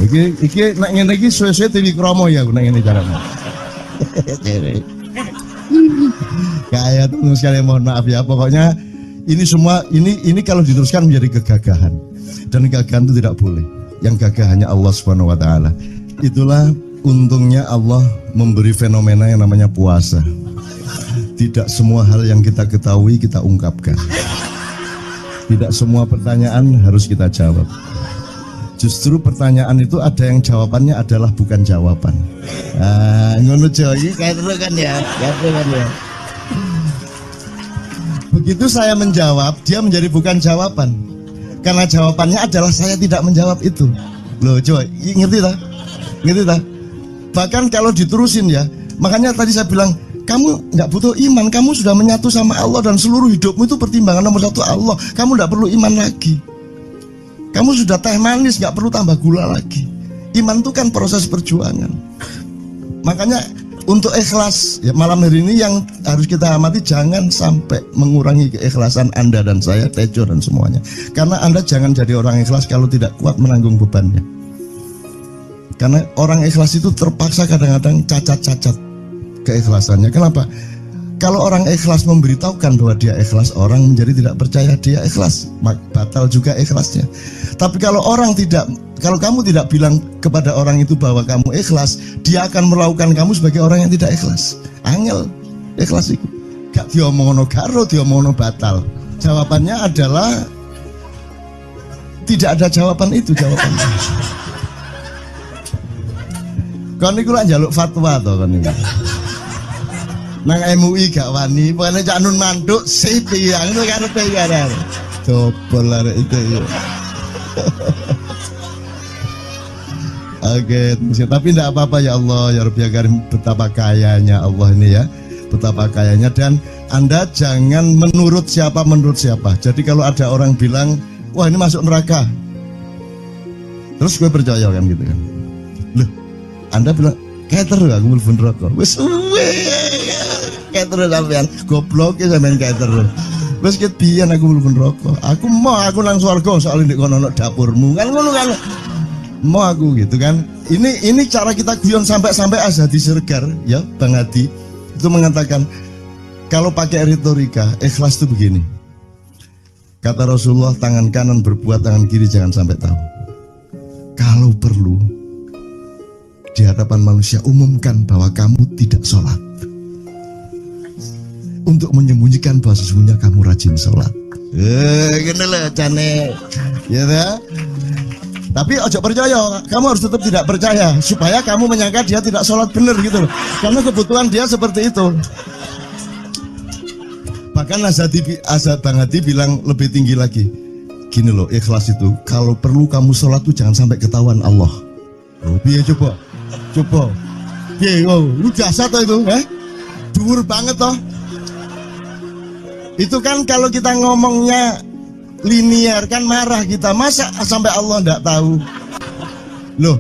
Iki nek ngene iki suwe-suwe TV Kromo ya nek ngene carane. Kayak teman sekalian mohon maaf ya, pokoknya ini semua ini kalau diteruskan menjadi kegagahan. Dan kegagahan itu tidak boleh. Yang gagah hanya Allah Subhanahu wa taala. Itulah untungnya Allah memberi fenomena yang namanya puasa. Tidak semua hal yang kita ketahui kita ungkapkan. Tidak semua pertanyaan harus kita jawab. Justru pertanyaan itu ada yang jawabannya adalah bukan jawaban. Ngono iki kayak terus kan ya. Begitu saya menjawab, dia menjadi bukan jawaban. Karena jawabannya adalah saya tidak menjawab itu. Loh coba, ngerti tak? Bahkan kalau diterusin ya, makanya tadi saya bilang, kamu nggak butuh iman, kamu sudah menyatu sama Allah dan seluruh hidupmu itu pertimbangan nomor 1 Allah. Kamu nggak perlu iman lagi. Kamu sudah teh manis, nggak perlu tambah gula lagi. Iman itu kan proses perjuangan. Makanya untuk ikhlas ya, malam hari ini yang harus kita amati, jangan sampai mengurangi keikhlasan Anda dan saya, Tejo dan semuanya. Karena Anda jangan jadi orang ikhlas kalau tidak kuat menanggung bebannya. Karena orang ikhlas itu terpaksa kadang-kadang cacat-cacat keikhlasannya. Kenapa? Kalau orang ikhlas memberitahukan bahwa dia ikhlas, orang menjadi tidak percaya dia ikhlas, batal juga ikhlasnya. Tapi kalau kamu tidak bilang kepada orang itu bahwa kamu ikhlas, dia akan melakukan kamu sebagai orang yang tidak ikhlas. Angel ikhlas itu. Gak diomongono karo, diomongono batal. Jawabannya adalah tidak ada jawaban itu jawabannya. Kon niku lak njaluk fatwa to kon niku. Nang MUI gak wani, pokoknya Cak Nun mantuk sip ya, ngono karepe ya. Dobol arek itu ya. Oke, tapi tidak apa-apa ya Allah, ya Rabbi Karim, betapa kayanya Allah ini ya, betapa kayanya. Dan Anda jangan menurut siapa. Jadi kalau ada orang bilang, wah ini masuk neraka, terus gue percaya kan gitu kan. Loh, Anda bilang, keter aku mlebu neraka. Wis keter sampean, goblok ya sampean keter. Wis ket biyen aku mlebu neraka. Aku nang swarga soal ndek kono dapurmu. Kan ngono kan. Mau aku gitu kan. Ini cara kita guyon sampai Azhadi Sirgar ya, Bang Hadi itu mengatakan kalau pakai retorika ikhlas itu begini. Kata Rasulullah, tangan kanan berbuat, tangan kiri jangan sampai tahu. Kalau perlu di hadapan manusia umumkan bahwa kamu tidak sholat. untuk menyembunyikan bahwa sesungguhnya kamu rajin sholat. Gini lah cane, ya dah. Tapi ojo percaya, kamu harus tetap tidak percaya supaya kamu menyangka dia tidak sholat benar gitu loh. Karena kebutuhan dia seperti itu. Bahkan Bang Hadi bilang lebih tinggi lagi. Gini loh, ikhlas itu kalau perlu kamu sholat tuh jangan sampai ketahuan Allah. Oh, biar coba. Biar, lu jasa toh itu, dhuwur banget toh. Itu kan kalau kita ngomongnya linear kan marah kita, masa sampai Allah enggak tahu. Loh,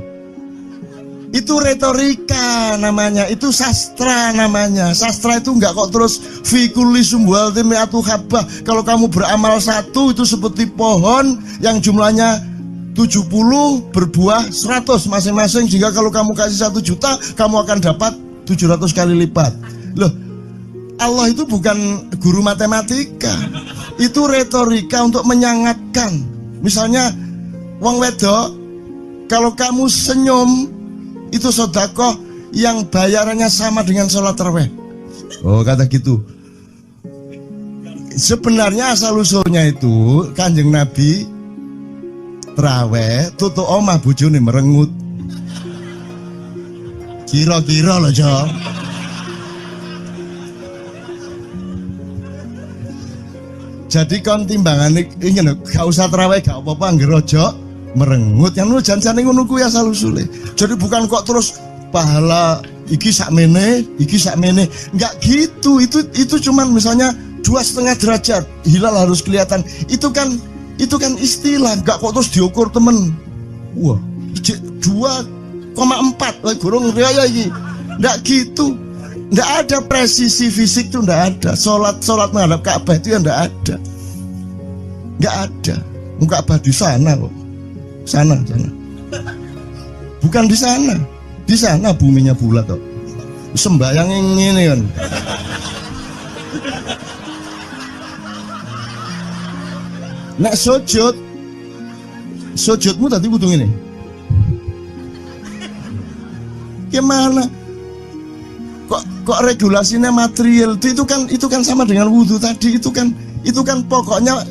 itu retorika namanya, itu sastra namanya. Sastra itu enggak kok terus fikuli sumbual timiatu habah. Kalau kamu beramal satu itu seperti pohon yang jumlahnya 70 berbuah 100 masing-masing, sehingga kalau kamu kasih 1 juta kamu akan dapat 700 kali lipat. Loh, Allah itu bukan guru matematika. Itu retorika untuk menyangatkan. Misalnya wong wedok, kalau kamu senyum itu sedekah yang bayarannya sama dengan sholat tarawih. Oh, kata gitu. Sebenarnya asal usulnya itu Kanjeng Nabi tarawih tutuk omah bojone merengut. Kira-kira loh, Jo. Jadi kon timbangan ingin gak usah terawih gak apa-apa ngerojo merengut yang lu jangan ngono kuwi asal usule. Jadi bukan kok terus pahala iki sakmene enggak gitu. Itu cuman misalnya 2,5 derajat hilal harus kelihatan. Itu kan istilah, enggak kok terus diukur temen. Wah, 2,4 gorong riaya iki. Enggak gitu. Nggak ada presisi fisik tuh, nggak ada. Sholat menghadap Ka'bah itu ya nggak ada. Nggak ada. Ka'bah di sana kok. Sana. Bukan di sana. Di sana buminya bulat kok. Sembayang ini kan. Nek sujudmu tadi kudu ngene. Gimana? Kok regulasinya material itu kan sama dengan wudhu tadi. Itu kan pokoknya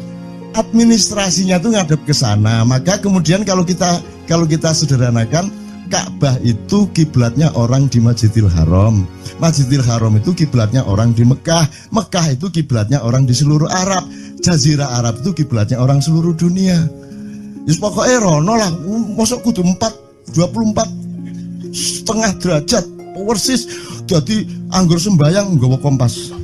administrasinya tuh ngadep ke sana. Maka kemudian kalau kita sederhanakan, Ka'bah itu kiblatnya orang di Masjidil Haram. Masjidil Haram itu kiblatnya orang di Mekah. Mekah itu kiblatnya orang di seluruh Arab. Jazirah Arab itu kiblatnya orang seluruh dunia. Jadi pokoknya rono lah. Masuk kudu 24,5 derajat persis. Jadi anggur sembayang nggawa kompas.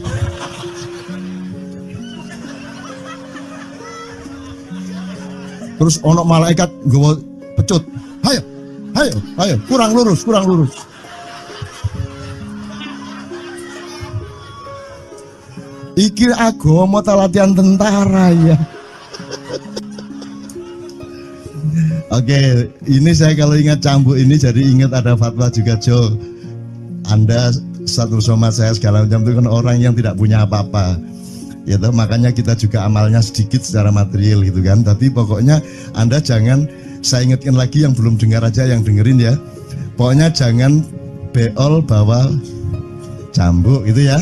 Terus ono malaikat nggawa pecut. Ayo, kurang lurus. Iki agama ta latihan tentara ya. Oke, ini saya kalau ingat cambuk ini jadi ingat ada fatwa juga, Jo. Anda satu sama saya segala macam itu kan orang yang tidak punya apa-apa, ya toh, makanya kita juga amalnya sedikit secara material gitu kan. Tapi pokoknya Anda jangan, saya ingatkan lagi yang belum dengar aja yang dengerin ya. Pokoknya jangan beol bawa cambuk gitu ya.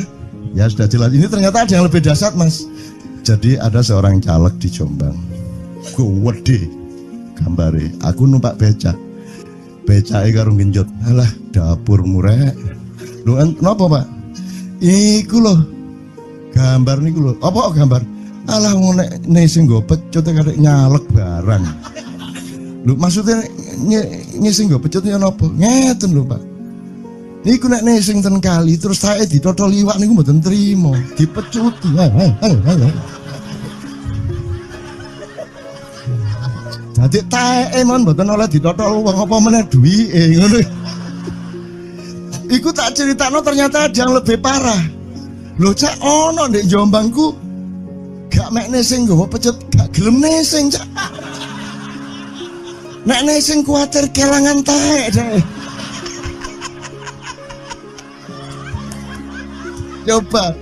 Ya sudah jelas. Ini ternyata ada yang lebih dahsyat, Mas. Jadi ada seorang caleg di Jombang. Gede gambare. Aku numpak becak. Becake karo genjot. Alah, dapur murek. Lho napa, Pak? Iku lho. Gambar niku lho. Apa gambar? Alah ngene sing nggo pecut karek nyalek barang. Lho maksudnya sing nggo pecut ya napa? Ngeten lho, Pak. Niku nek nesing ten kali terus saya ditotol iwak niku mboten trimo, dipecuti. Dadi taeke mon mboten oleh ditotol wong apa meneh duwike ngono. Iku tak critakno ternyata ada yang lebih parah. Lho Cak, ono ndek Jombangku gak mek nesing nggawa pecut, gak gelem nesing, Cak. Nek nesing kuwatir kelangan taek deh. Coba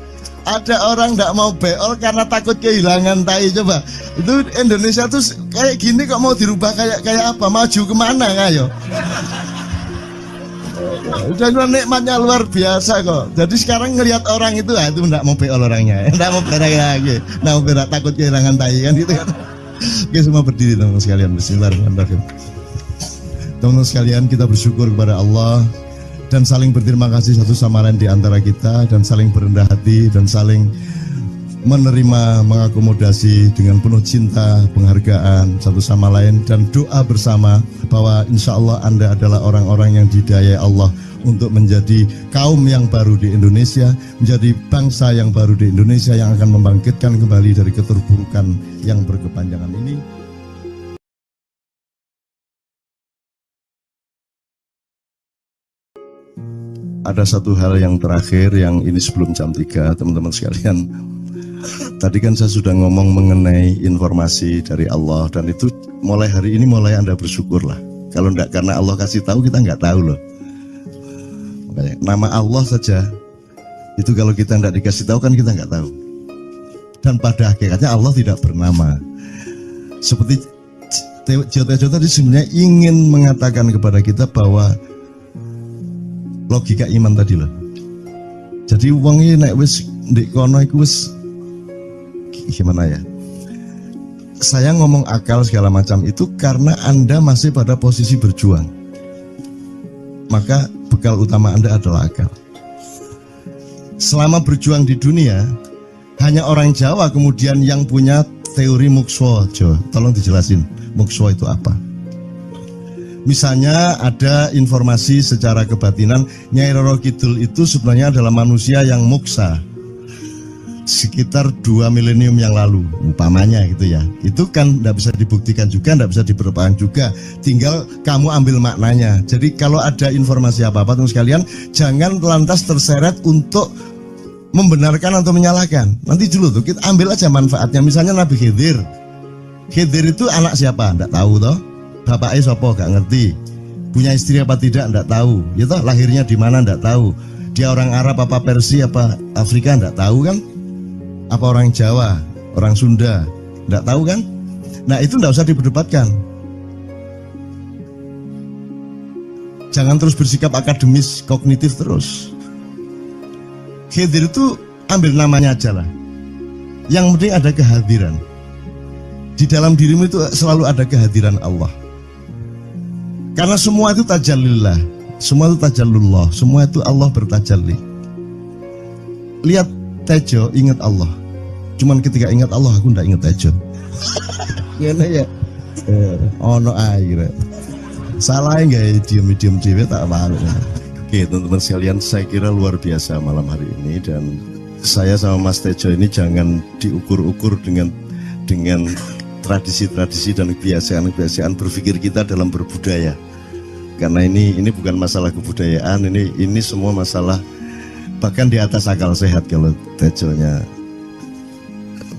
ada orang nggak mau beol karena takut kehilangan tai. Coba itu Indonesia tuh kayak gini kok mau dirubah kayak apa? Maju kemana kayo? Dan nikmatnya luar biasa kok. Jadi sekarang ngelihat orang itu, itu enggak mau beol orangnya, enggak mau berak lagi, enggak mau berak, takut kehilangan tai kan gitu kan. Oke, semua berdiri teman-teman sekalian. Bismillahirrahmanirrahim. Teman-teman sekalian, kita bersyukur kepada Allah dan saling berterima kasih satu sama lain di antara kita, dan saling berendah hati dan saling menerima, mengakomodasi dengan penuh cinta, penghargaan satu sama lain, dan doa bersama bahwa insya Allah Anda adalah orang-orang yang didayai Allah untuk menjadi kaum yang baru di Indonesia, menjadi bangsa yang baru di Indonesia yang akan membangkitkan kembali dari keterpurukan yang berkepanjangan ini. Ada satu hal yang terakhir yang ini sebelum jam 3, teman-teman sekalian. Tadi kan saya sudah ngomong mengenai informasi dari Allah, dan itu mulai hari ini mulai Anda bersyukurlah. Kalau enggak karena Allah kasih tahu, kita enggak tahu loh. Makanya, nama Allah saja itu kalau kita enggak dikasih tahu kan kita enggak tahu. Dan pada hakikatnya Allah tidak bernama. Seperti Tejo tadi sebenarnya ingin mengatakan kepada kita bahwa logika iman tadi loh. Jadi wong iki nek wis ndek kono iku wis gimana ya? Saya ngomong akal segala macam itu karena Anda masih pada posisi berjuang. Maka bekal utama Anda adalah akal. Selama berjuang di dunia, hanya orang Jawa kemudian yang punya teori mukswa. Jo, tolong dijelasin, mukswa itu apa? Misalnya ada informasi secara kebatinan Nyai Roro Kidul itu sebenarnya adalah manusia yang muksa sekitar 2 milenium yang lalu, umpamanya gitu ya. Itu kan tidak bisa dibuktikan juga, tidak bisa diperbaiki juga. Tinggal kamu ambil maknanya. Jadi kalau ada informasi apa-apa teman sekalian, jangan lantas terseret untuk membenarkan atau menyalahkan. Nanti dulu tuh kita ambil aja manfaatnya. Misalnya Nabi Khidir. Khidir itu anak siapa? Tidak tahu toh. Bapaknya siapa? Gak ngerti. Punya istri apa tidak? Tidak tahu. Ya toh, lahirnya di mana? Tidak tahu. Dia orang Arab apa Persia apa Afrika? Tidak tahu kan? Apa orang Jawa, orang Sunda, tidak tahu kan? Nah itu tidak usah diperdebatkan. Jangan terus bersikap akademis, kognitif terus. Khidir itu ambil namanya aja lah. Yang penting ada kehadiran. Di dalam dirimu itu selalu ada kehadiran Allah. Karena semua itu tajallillah, semua itu tajallullah, semua itu Allah bertajalli. Lihat Tejo, ingat Allah. Cuman ketika ingat Allah, aku ndak ingat Tejo. Gimana ya? Ono air. Salah nggak diem cewek tak malu. Oke teman-teman sekalian, saya kira luar biasa malam hari ini, dan saya sama Mas Tejo ini jangan diukur-ukur dengan tradisi-tradisi dan kebiasaan-kebiasaan berpikir kita dalam berbudaya. Karena ini bukan masalah kebudayaan, ini semua masalah bahkan di atas akal sehat kalau Tejonya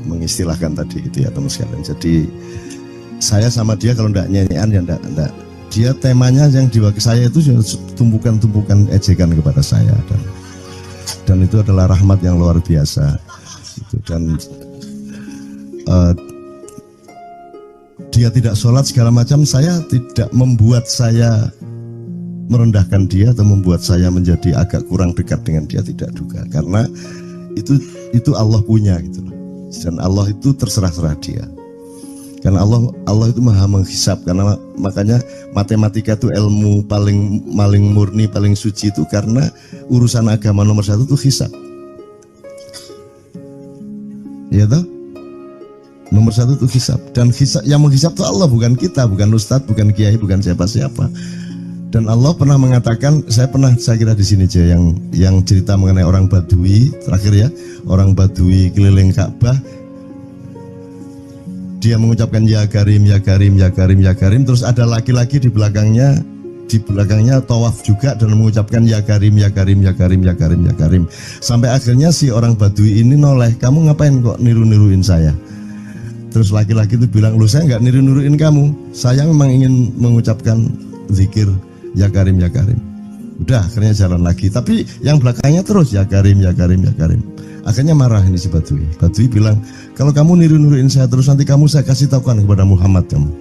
mengistilahkan tadi itu ya teman sekalian. Jadi saya sama dia kalau ndak nyanyian ya ndak. Dia temanya yang diwakili saya itu tumpukan-tumpukan ejekan kepada saya, dan itu adalah rahmat yang luar biasa. Dan dia tidak sholat segala macam, saya tidak membuat saya merendahkan dia atau membuat saya menjadi agak kurang dekat dengan dia, tidak juga, karena itu Allah punya gitu loh. Dan Allah itu terserah-serah dia. Karena Allah itu maha menghisap, karena makanya matematika itu ilmu paling murni, paling suci itu karena urusan agama nomor 1 itu hisap. Ya toh? Nomor 1 itu hisap, dan hisap, yang menghisap itu Allah, bukan kita, bukan ustadz, bukan kiai, bukan siapa-siapa. Dan Allah pernah mengatakan, saya kira di sini aja yang cerita mengenai orang Badui terakhir ya, orang Badui keliling Ka'bah, dia mengucapkan ya Karim, ya Karim, ya Karim, ya Karim, terus ada laki-laki di belakangnya tawaf juga dan mengucapkan ya Karim, ya Karim, ya Karim, ya Karim, ya Karim, sampai akhirnya si orang Badui ini noleh, kamu ngapain kok niru-niruin saya? Terus laki-laki itu bilang, loh saya nggak niru-niruin kamu, saya memang ingin mengucapkan zikir ya Karim, ya Karim. Udah akhirnya jalan lagi, tapi yang belakangnya terus ya Karim, ya Karim, ya Karim. Akhirnya marah ini si Badui. Badui bilang, kalau kamu niru-niruin saya terus, nanti saya kasih tahukan kepada Muhammad kamu.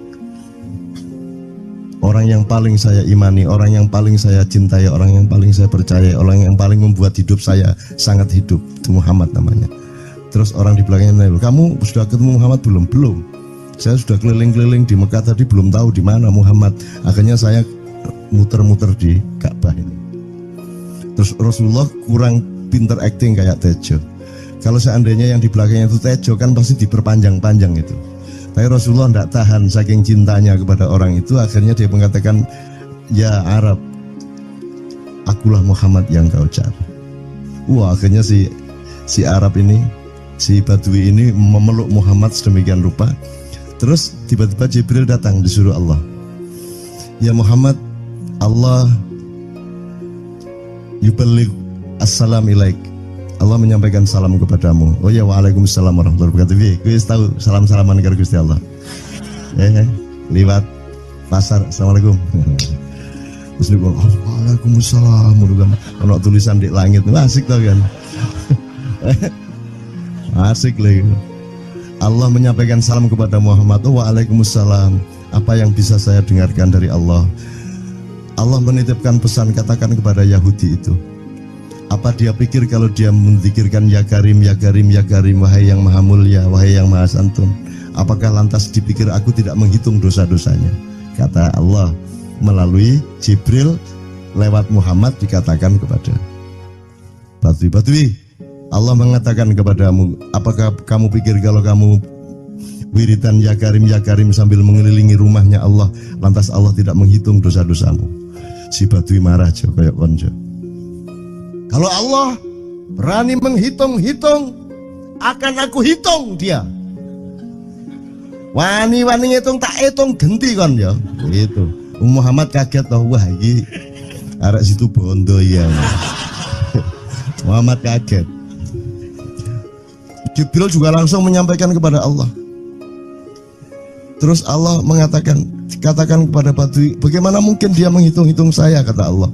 Orang yang paling saya imani, orang yang paling saya cintai, orang yang paling saya percaya, orang yang paling membuat hidup saya sangat hidup, itu Muhammad namanya. Terus orang di belakangnya nanya, kamu sudah ketemu Muhammad belum? Belum. Saya sudah keliling-keliling di Mekah tadi, belum tahu di mana Muhammad. Akhirnya saya muter-muter di Ka'bah ini. Terus Rasulullah kurang pinter acting kayak Tejo. Kalau seandainya yang di belakangnya itu Tejo kan pasti diperpanjang-panjang itu. Tapi Rasulullah tidak tahan saking cintanya kepada orang itu, akhirnya dia mengatakan, ya Arab, akulah Muhammad yang kau cari. Wah, akhirnya si Arab ini, si Badui ini memeluk Muhammad sedemikian rupa. Terus tiba-tiba Jibril datang disuruh Allah, ya Muhammad, Allah yuballigh assalam ilaik, Allah menyampaikan salam kepadamu. Oh ya, waalaikumsalam warahmatullahi wabarakatuh. Gue tahu salam-salaman karo Gusti Allah. Lewat pasar, assalamualaikum. Terus dia bilang, waalaikumsalam. Kalau tulisan di langit, asik tau kan? Asik lagi. Allah menyampaikan salam kepada Muhammad. Oh, waalaikumsalam. Apa yang bisa saya dengarkan dari Allah? Allah menitipkan pesan, katakan kepada Yahudi itu. Apa dia pikir kalau dia menzikirkan ya Karim, ya Karim, ya Karim, wahai yang maha mulia, wahai yang maha santun, apakah lantas dipikir aku tidak menghitung dosa-dosanya? Kata Allah melalui Jibril lewat Muhammad dikatakan kepada Badui, Allah mengatakan kepadamu, apakah kamu pikir kalau kamu wiridan ya Karim sambil mengelilingi rumahnya Allah, lantas Allah tidak menghitung dosa-dosamu? Si Badui marah aja kayak konjo. Kalau Allah berani menghitung-hitung, akan aku hitung dia. Wani-wani ngitung tak hitung genti kon ya. Gitu. Muhammad kaget toh, wah iki arek situ bondo ya. Muhammad kaget. Jibril juga langsung menyampaikan kepada Allah. Terus Allah mengatakan, katakan kepada Badui, bagaimana mungkin dia menghitung-hitung saya, kata Allah.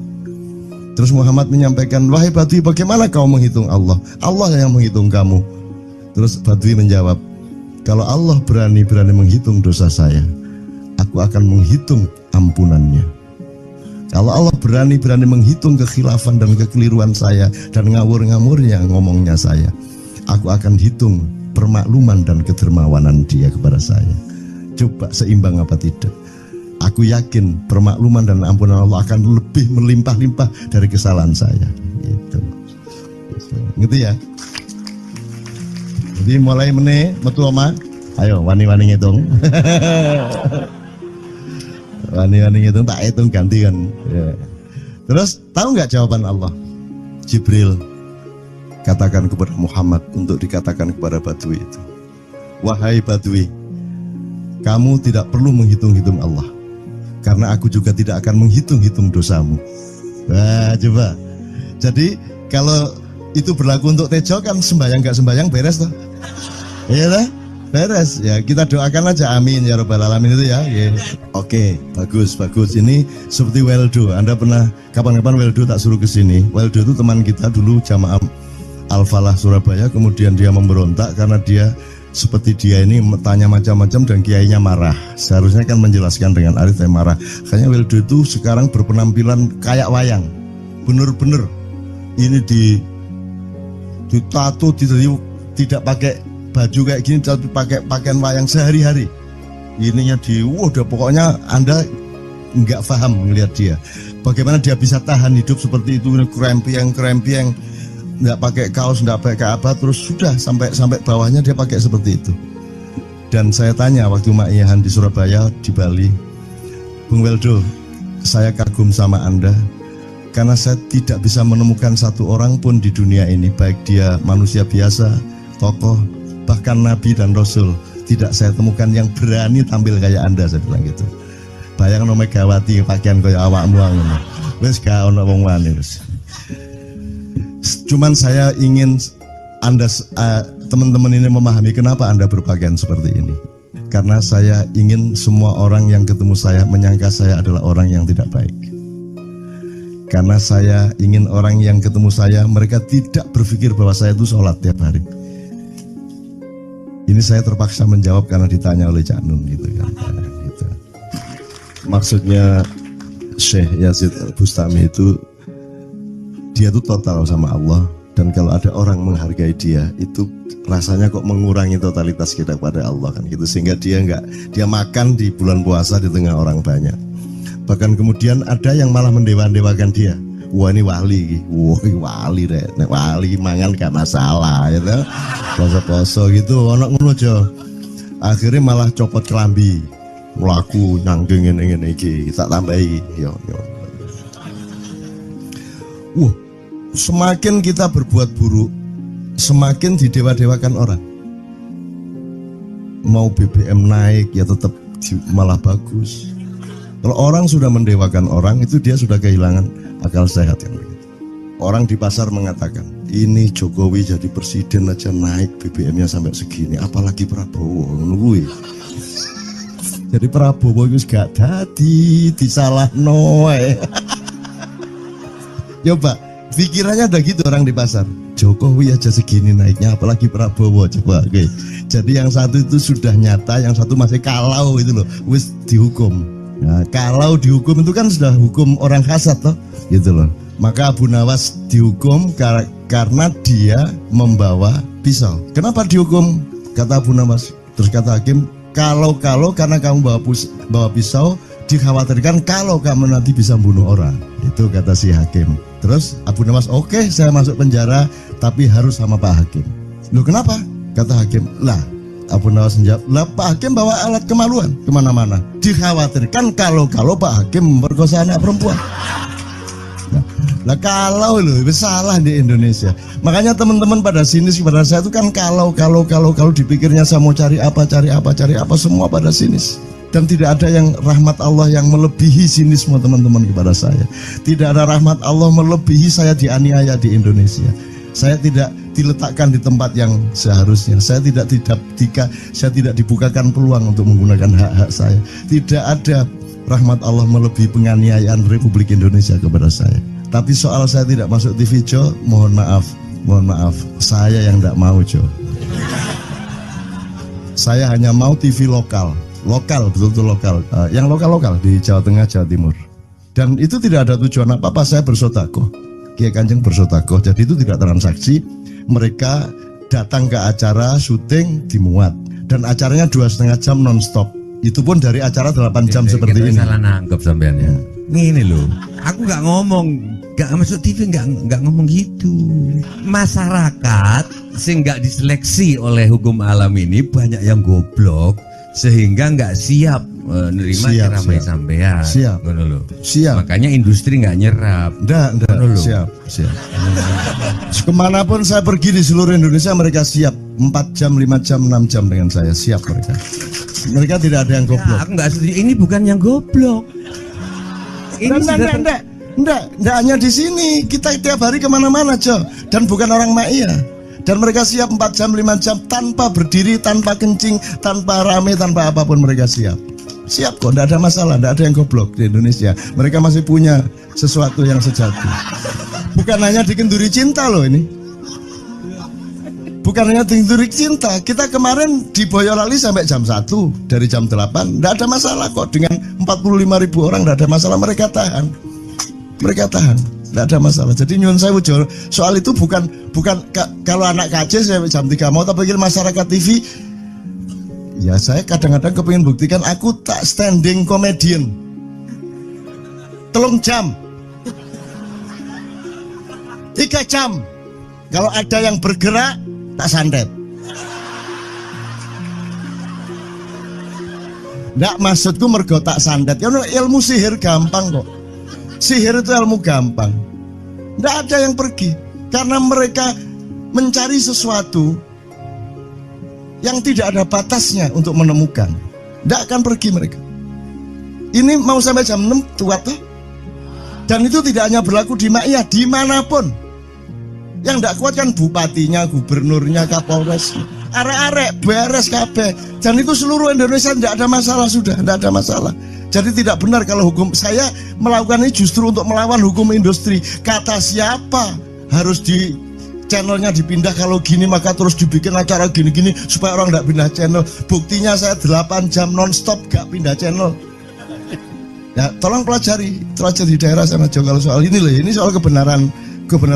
Terus Muhammad menyampaikan, wahai Badui, bagaimana kau menghitung Allah? Allah yang menghitung kamu. Terus Badui menjawab, kalau Allah berani menghitung dosa saya, aku akan menghitung ampunannya. Kalau Allah berani menghitung kekhilafan dan kekeliruan saya dan ngawur-ngawurnya ngomongnya saya, aku akan hitung permakluman dan kedermawanan dia kepada saya. Coba seimbang apa tidak? Aku yakin permakluman dan ampunan Allah akan lebih melimpah-limpah dari kesalahan saya. Gitu. Ngerti ya? Jadi mulai metu oma, ayo wani-wani ngitung. Wani-wani ngitung tak hitung ganti kan. Ya. Terus tahu nggak jawaban Allah? Jibril katakan kepada Muhammad untuk dikatakan kepada Badui itu, wahai Badui, kamu tidak perlu menghitung-hitung Allah, karena aku juga tidak akan menghitung-hitung dosamu. Wah, coba. Jadi kalau itu berlaku untuk Tejo kan sembahyang gak sembahyang beres toh? Iya lah, beres. Ya kita doakan aja, amin ya robbal alamin itu ya. Yeah. Oke, bagus. Ini seperti Weldo. Anda pernah kapan-kapan Weldo tak suruh ke sini? Weldo itu teman kita dulu jamaah Al-Falah Surabaya, kemudian dia memberontak karena dia seperti dia ini tanya macam-macam dan kiainya marah. Seharusnya kan menjelaskan dengan arif, tapi marah. Kayaknya Weldo itu sekarang berpenampilan kayak wayang. Bener-bener ini ditato, tidak pakai baju kayak gini, tapi pakai pakaian wayang sehari-hari. Ininya udah pokoknya Anda nggak paham melihat dia. Bagaimana dia bisa tahan hidup seperti itu, krempiang, nggak pakai kaos, nggak pakai apa, terus sudah sampai bawahnya dia pakai seperti itu. Dan saya tanya waktu Ma'iyahan di Surabaya, di Bali, Bung Weldo, saya kagum sama Anda karena saya tidak bisa menemukan satu orang pun di dunia ini, baik dia manusia biasa, tokoh, bahkan Nabi dan Rasul, tidak saya temukan yang berani tampil kayak Anda. Saya bilang gitu. Bayang no Megawati pakaian kayak awakmu ngono. Wis gak ono wong wani wis. Cuman saya ingin Anda teman-teman ini memahami kenapa Anda berpakaian seperti ini. Karena saya ingin semua orang yang ketemu saya menyangka saya adalah orang yang tidak baik. Karena saya ingin orang yang ketemu saya, mereka tidak berpikir bahwa saya itu sholat tiap hari. Ini saya terpaksa menjawab karena ditanya oleh Cak Nun gitu kan. Gitu. Maksudnya Syekh Yazid Bustami itu dia tuh total sama Allah, dan kalau ada orang menghargai dia itu rasanya kok mengurangi totalitas kita kepada Allah kan gitu, sehingga dia makan di bulan puasa di tengah orang banyak. Bahkan kemudian ada yang malah mendewa-dewakan dia. Wah ini wali, wah ini wali deh, wali mangan gak masalah gitu, poso-poso gitu, ono ngono aja. Akhirnya malah copot kelambi, melaku nyanggeng ngene iki, tak tambahi, yo. Wah, semakin kita berbuat buruk, semakin didewa-dewakan orang. Mau BBM naik ya tetap malah bagus. Kalau orang sudah mendewakan orang, itu dia sudah kehilangan akal sehat yang begitu. Orang di pasar mengatakan, ini Jokowi jadi presiden aja naik BBM-nya sampai segini, apalagi Prabowo nungguin. Jadi Prabowo itu gak dadi disalah noe. Coba pikirannya ada gitu orang di pasar. Jokowi aja segini naiknya, apalagi Prabowo. Coba, oke. Jadi yang satu itu sudah nyata, yang satu masih kalau itu loh, wis dihukum. Nah, kalau dihukum itu kan sudah hukum orang hasad toh, gitu loh. Maka Abu Nawas dihukum karena dia membawa pisau. Kenapa dihukum? Kata Abu Nawas. Terus kata hakim, kalau karena kamu bawa pisau, dikhawatirkan kalau kamu nanti bisa bunuh orang. Itu kata si hakim. Terus Abu Nawas, oke, saya masuk penjara, tapi harus sama Pak Hakim. Loh kenapa? Kata hakim, lah Abu Nawas menjawab, lah Pak Hakim bawa alat kemaluan kemana-mana. Dikhawatirkan kalau Pak Hakim memperkosa anak perempuan. Nah kalau loh, itu salah di Indonesia. Makanya teman-teman pada sinis kepada saya itu kan kalau dipikirnya saya mau cari apa semua pada sinis. Dan tidak ada yang rahmat Allah yang melebihi sinisme teman-teman kepada saya. Tidak ada rahmat Allah melebihi saya dianiaya di Indonesia. Saya tidak diletakkan di tempat yang seharusnya. Saya tidak dibukakan peluang untuk menggunakan hak-hak saya. Tidak ada rahmat Allah melebihi penganiayaan Republik Indonesia kepada saya. Tapi soal saya tidak masuk TV Jo, mohon maaf, saya yang tidak mau Jo. Saya hanya mau TV lokal, betul-betul lokal, yang lokal di Jawa Tengah, Jawa Timur. Dan itu tidak ada tujuan apa-apa, saya bersodakoh, Kiai Kanjeng bersodakoh, jadi itu tidak transaksi. Mereka datang ke acara syuting dimuat, dan acaranya 2,5 jam non-stop. Itu pun dari acara 8 jam seperti ini. Salah nangkep sampean ya. Ini loh, aku nggak ngomong, nggak masuk TV, nggak ngomong gitu. Masyarakat sing nggak diseleksi oleh hukum alam ini banyak yang goblok sehingga nggak siap menerima ceramah sampean. Siap. Makanya industri nggak nyerap. Siap. Kemanapun saya pergi di seluruh Indonesia mereka siap 4 jam, 5 jam, 6 jam dengan saya, siap mereka. Mereka tidak ada yang goblok. Aku nggak setuju. Ini bukan yang goblok. Ini enggak hanya di sini. Kita tiap hari kemana-mana, Jo. Dan bukan orang Ma'iyah. Dan mereka siap 4 jam, 5 jam tanpa berdiri, tanpa kencing, tanpa rame, tanpa apapun mereka siap. Siap kok, enggak ada masalah, enggak ada yang goblok di Indonesia. Mereka masih punya sesuatu yang sejati. Bukan hanya dikenduri cinta loh ini. Bukan hanya dikenduri cinta. Kita kemarin di Boyolali sampai jam 1, dari jam 8, enggak ada masalah kok. Dengan 45.000 orang enggak ada masalah, mereka tahan. Tidak ada masalah. Jadi nyuwun sewu soal itu bukan kalau anak KJ saya jam 3 mau tak pikir masyarakat TV. Ya saya kadang-kadang kepingin buktikan aku tak standing comedian. 3 jam 3 jam. Kalau ada yang bergerak tak santet. Nggak, maksudku mergo tak santet. Ya ilmu sihir gampang kok. Sihir itu ilmu gampang. Tidak ada yang pergi karena mereka mencari sesuatu yang tidak ada batasnya untuk menemukan. Tidak akan pergi mereka. Ini mau sampai jam 6 tuat tuh. Dan itu tidak hanya berlaku di Ma'iyah, dimanapun. Yang tidak kuat kan bupatinya, gubernurnya, kapolres, arek-arek beres kabeh. Dan itu seluruh Indonesia tidak ada masalah sudah, tidak ada masalah. Jadi tidak benar kalau hukum saya melakukan ini justru untuk melawan hukum industri. Kata siapa harus di channelnya dipindah, kalau gini maka terus dibikin acara gini-gini supaya orang tidak pindah channel. Buktinya saya 8 jam non-stop gak pindah channel. Ya, tolong pelajari di daerah sana Jo kalau soal ini loh. Ini soal kebenaran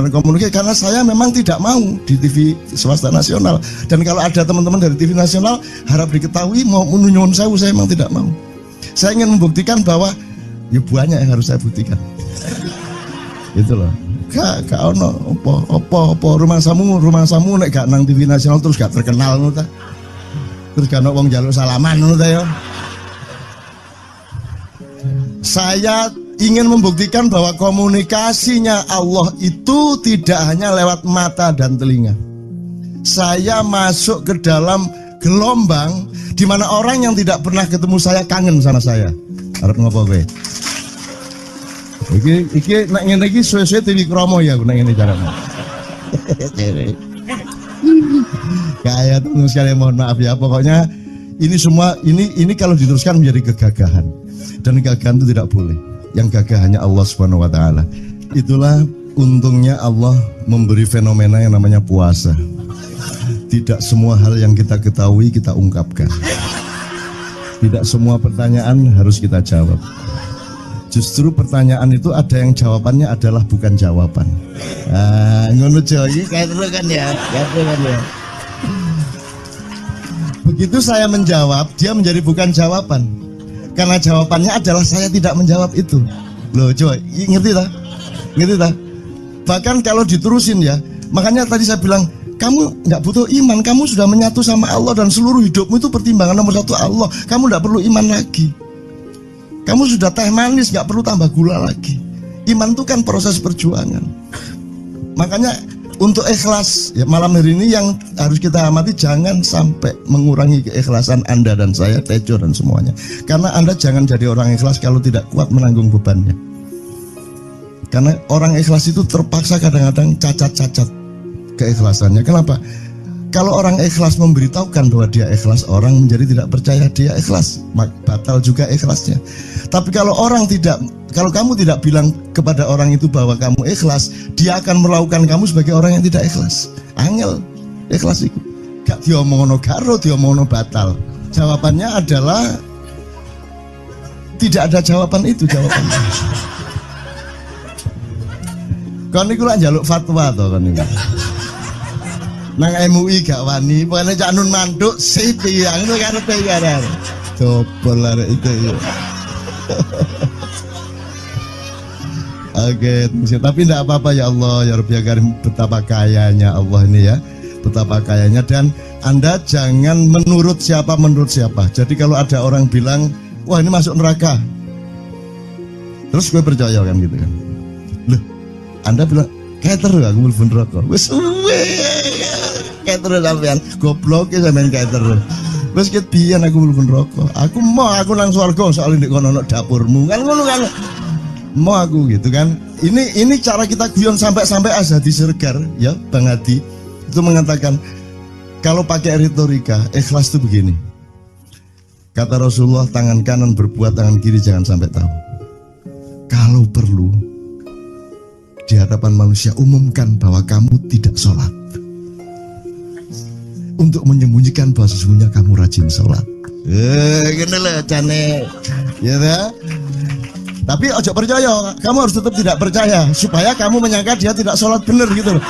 komunikasi, karena saya memang tidak mau di TV swasta nasional, dan kalau ada teman-teman dari TV nasional harap diketahui mau nyuwun sewu, saya memang tidak mau. Saya ingin membuktikan bahwa ya banyak yang harus saya buktikan. Itu loh. Gak ono apa rumah samu nek gak nang TV nasional terus gak terkenal ngono ta. Terus gak ono wong njaluk salaman ngono ta ya. Saya ingin membuktikan bahwa komunikasinya Allah itu tidak hanya lewat mata dan telinga. Saya masuk ke dalam gelombang di mana orang yang tidak pernah ketemu saya kangen sama saya. Arep ngopo kowe? Iki nek ngene iki suwe-suwe TV kromo ya nek ngene carane. Kayak teman sekalian mohon maaf ya, pokoknya ini semua ini kalau diteruskan menjadi kegagahan, dan kegagahan itu tidak boleh. Yang gagah hanya Allah Subhanahu wa taala. Itulah untungnya Allah memberi fenomena yang namanya puasa. Tidak semua hal yang kita ketahui kita ungkapkan. Tidak semua pertanyaan harus kita jawab. Justru pertanyaan itu ada yang jawabannya adalah bukan jawaban. Ngono iki kayak terus kan ya. Begitu saya menjawab, dia menjadi bukan jawaban. Karena jawabannya adalah saya tidak menjawab itu. Loh coba, ngerti tak? Bahkan kalau diterusin ya, makanya tadi saya bilang, kamu nggak butuh iman, kamu sudah menyatu sama Allah dan seluruh hidupmu itu pertimbangan nomor satu Allah. Kamu nggak perlu iman lagi. Kamu sudah teh manis, nggak perlu tambah gula lagi. Iman itu kan proses perjuangan. Makanya untuk ikhlas ya, malam hari ini yang harus kita amati, jangan sampai mengurangi keikhlasan Anda dan saya, Tejo dan semuanya. Karena Anda jangan jadi orang ikhlas kalau tidak kuat menanggung bebannya. Karena orang ikhlas itu terpaksa kadang-kadang cacat-cacat keikhlasannya. Kenapa? Kalau orang ikhlas memberitahukan bahwa dia ikhlas, orang menjadi tidak percaya dia ikhlas, batal juga ikhlasnya. Tapi kalau kamu tidak bilang kepada orang itu bahwa kamu ikhlas, dia akan melakukan kamu sebagai orang yang tidak ikhlas. Angel ikhlas itu. Gak diomongono karo, diomongono batal. Jawabannya adalah tidak ada jawaban itu jawabannya. Kon niku lak njaluk fatwa to kon niku. Nang MUI gak wani, pokoknya Cak Nun mantuk sip ya, ngono karepe ya. Coba arek itu ya. Oke, tapi tidak apa-apa ya Allah, ya Rabbi ya Karim, betapa kayanya Allah ini ya. Betapa kayanya, dan Anda jangan menurut siapa. Jadi kalau ada orang bilang, wah ini masuk neraka, terus gue percaya kan gitu kan. Loh, Anda bilang, kater aku mlebu neraka. Wis kater sampean, goblok ya sampean kater. Wis ket biyen aku mlebu neraka. Aku nang swarga soal ndek kono dapurmu. Kan ngono kan. Mau aku gitu kan. Ini cara kita guyon sampai Azhadi Sergar ya, Bang Hadi itu mengatakan kalau pakai retorika ikhlas itu begini. Kata Rasulullah, tangan kanan berbuat, tangan kiri jangan sampai tahu. Kalau perlu di hadapan manusia umumkan bahwa kamu tidak sholat, untuk menyembunyikan bahwa sesungguhnya kamu rajin sholat. Gini lah cane, ya dah. Tapi ojo percaya, kamu harus tetap tidak percaya supaya kamu menyangka dia tidak sholat benar gitu loh.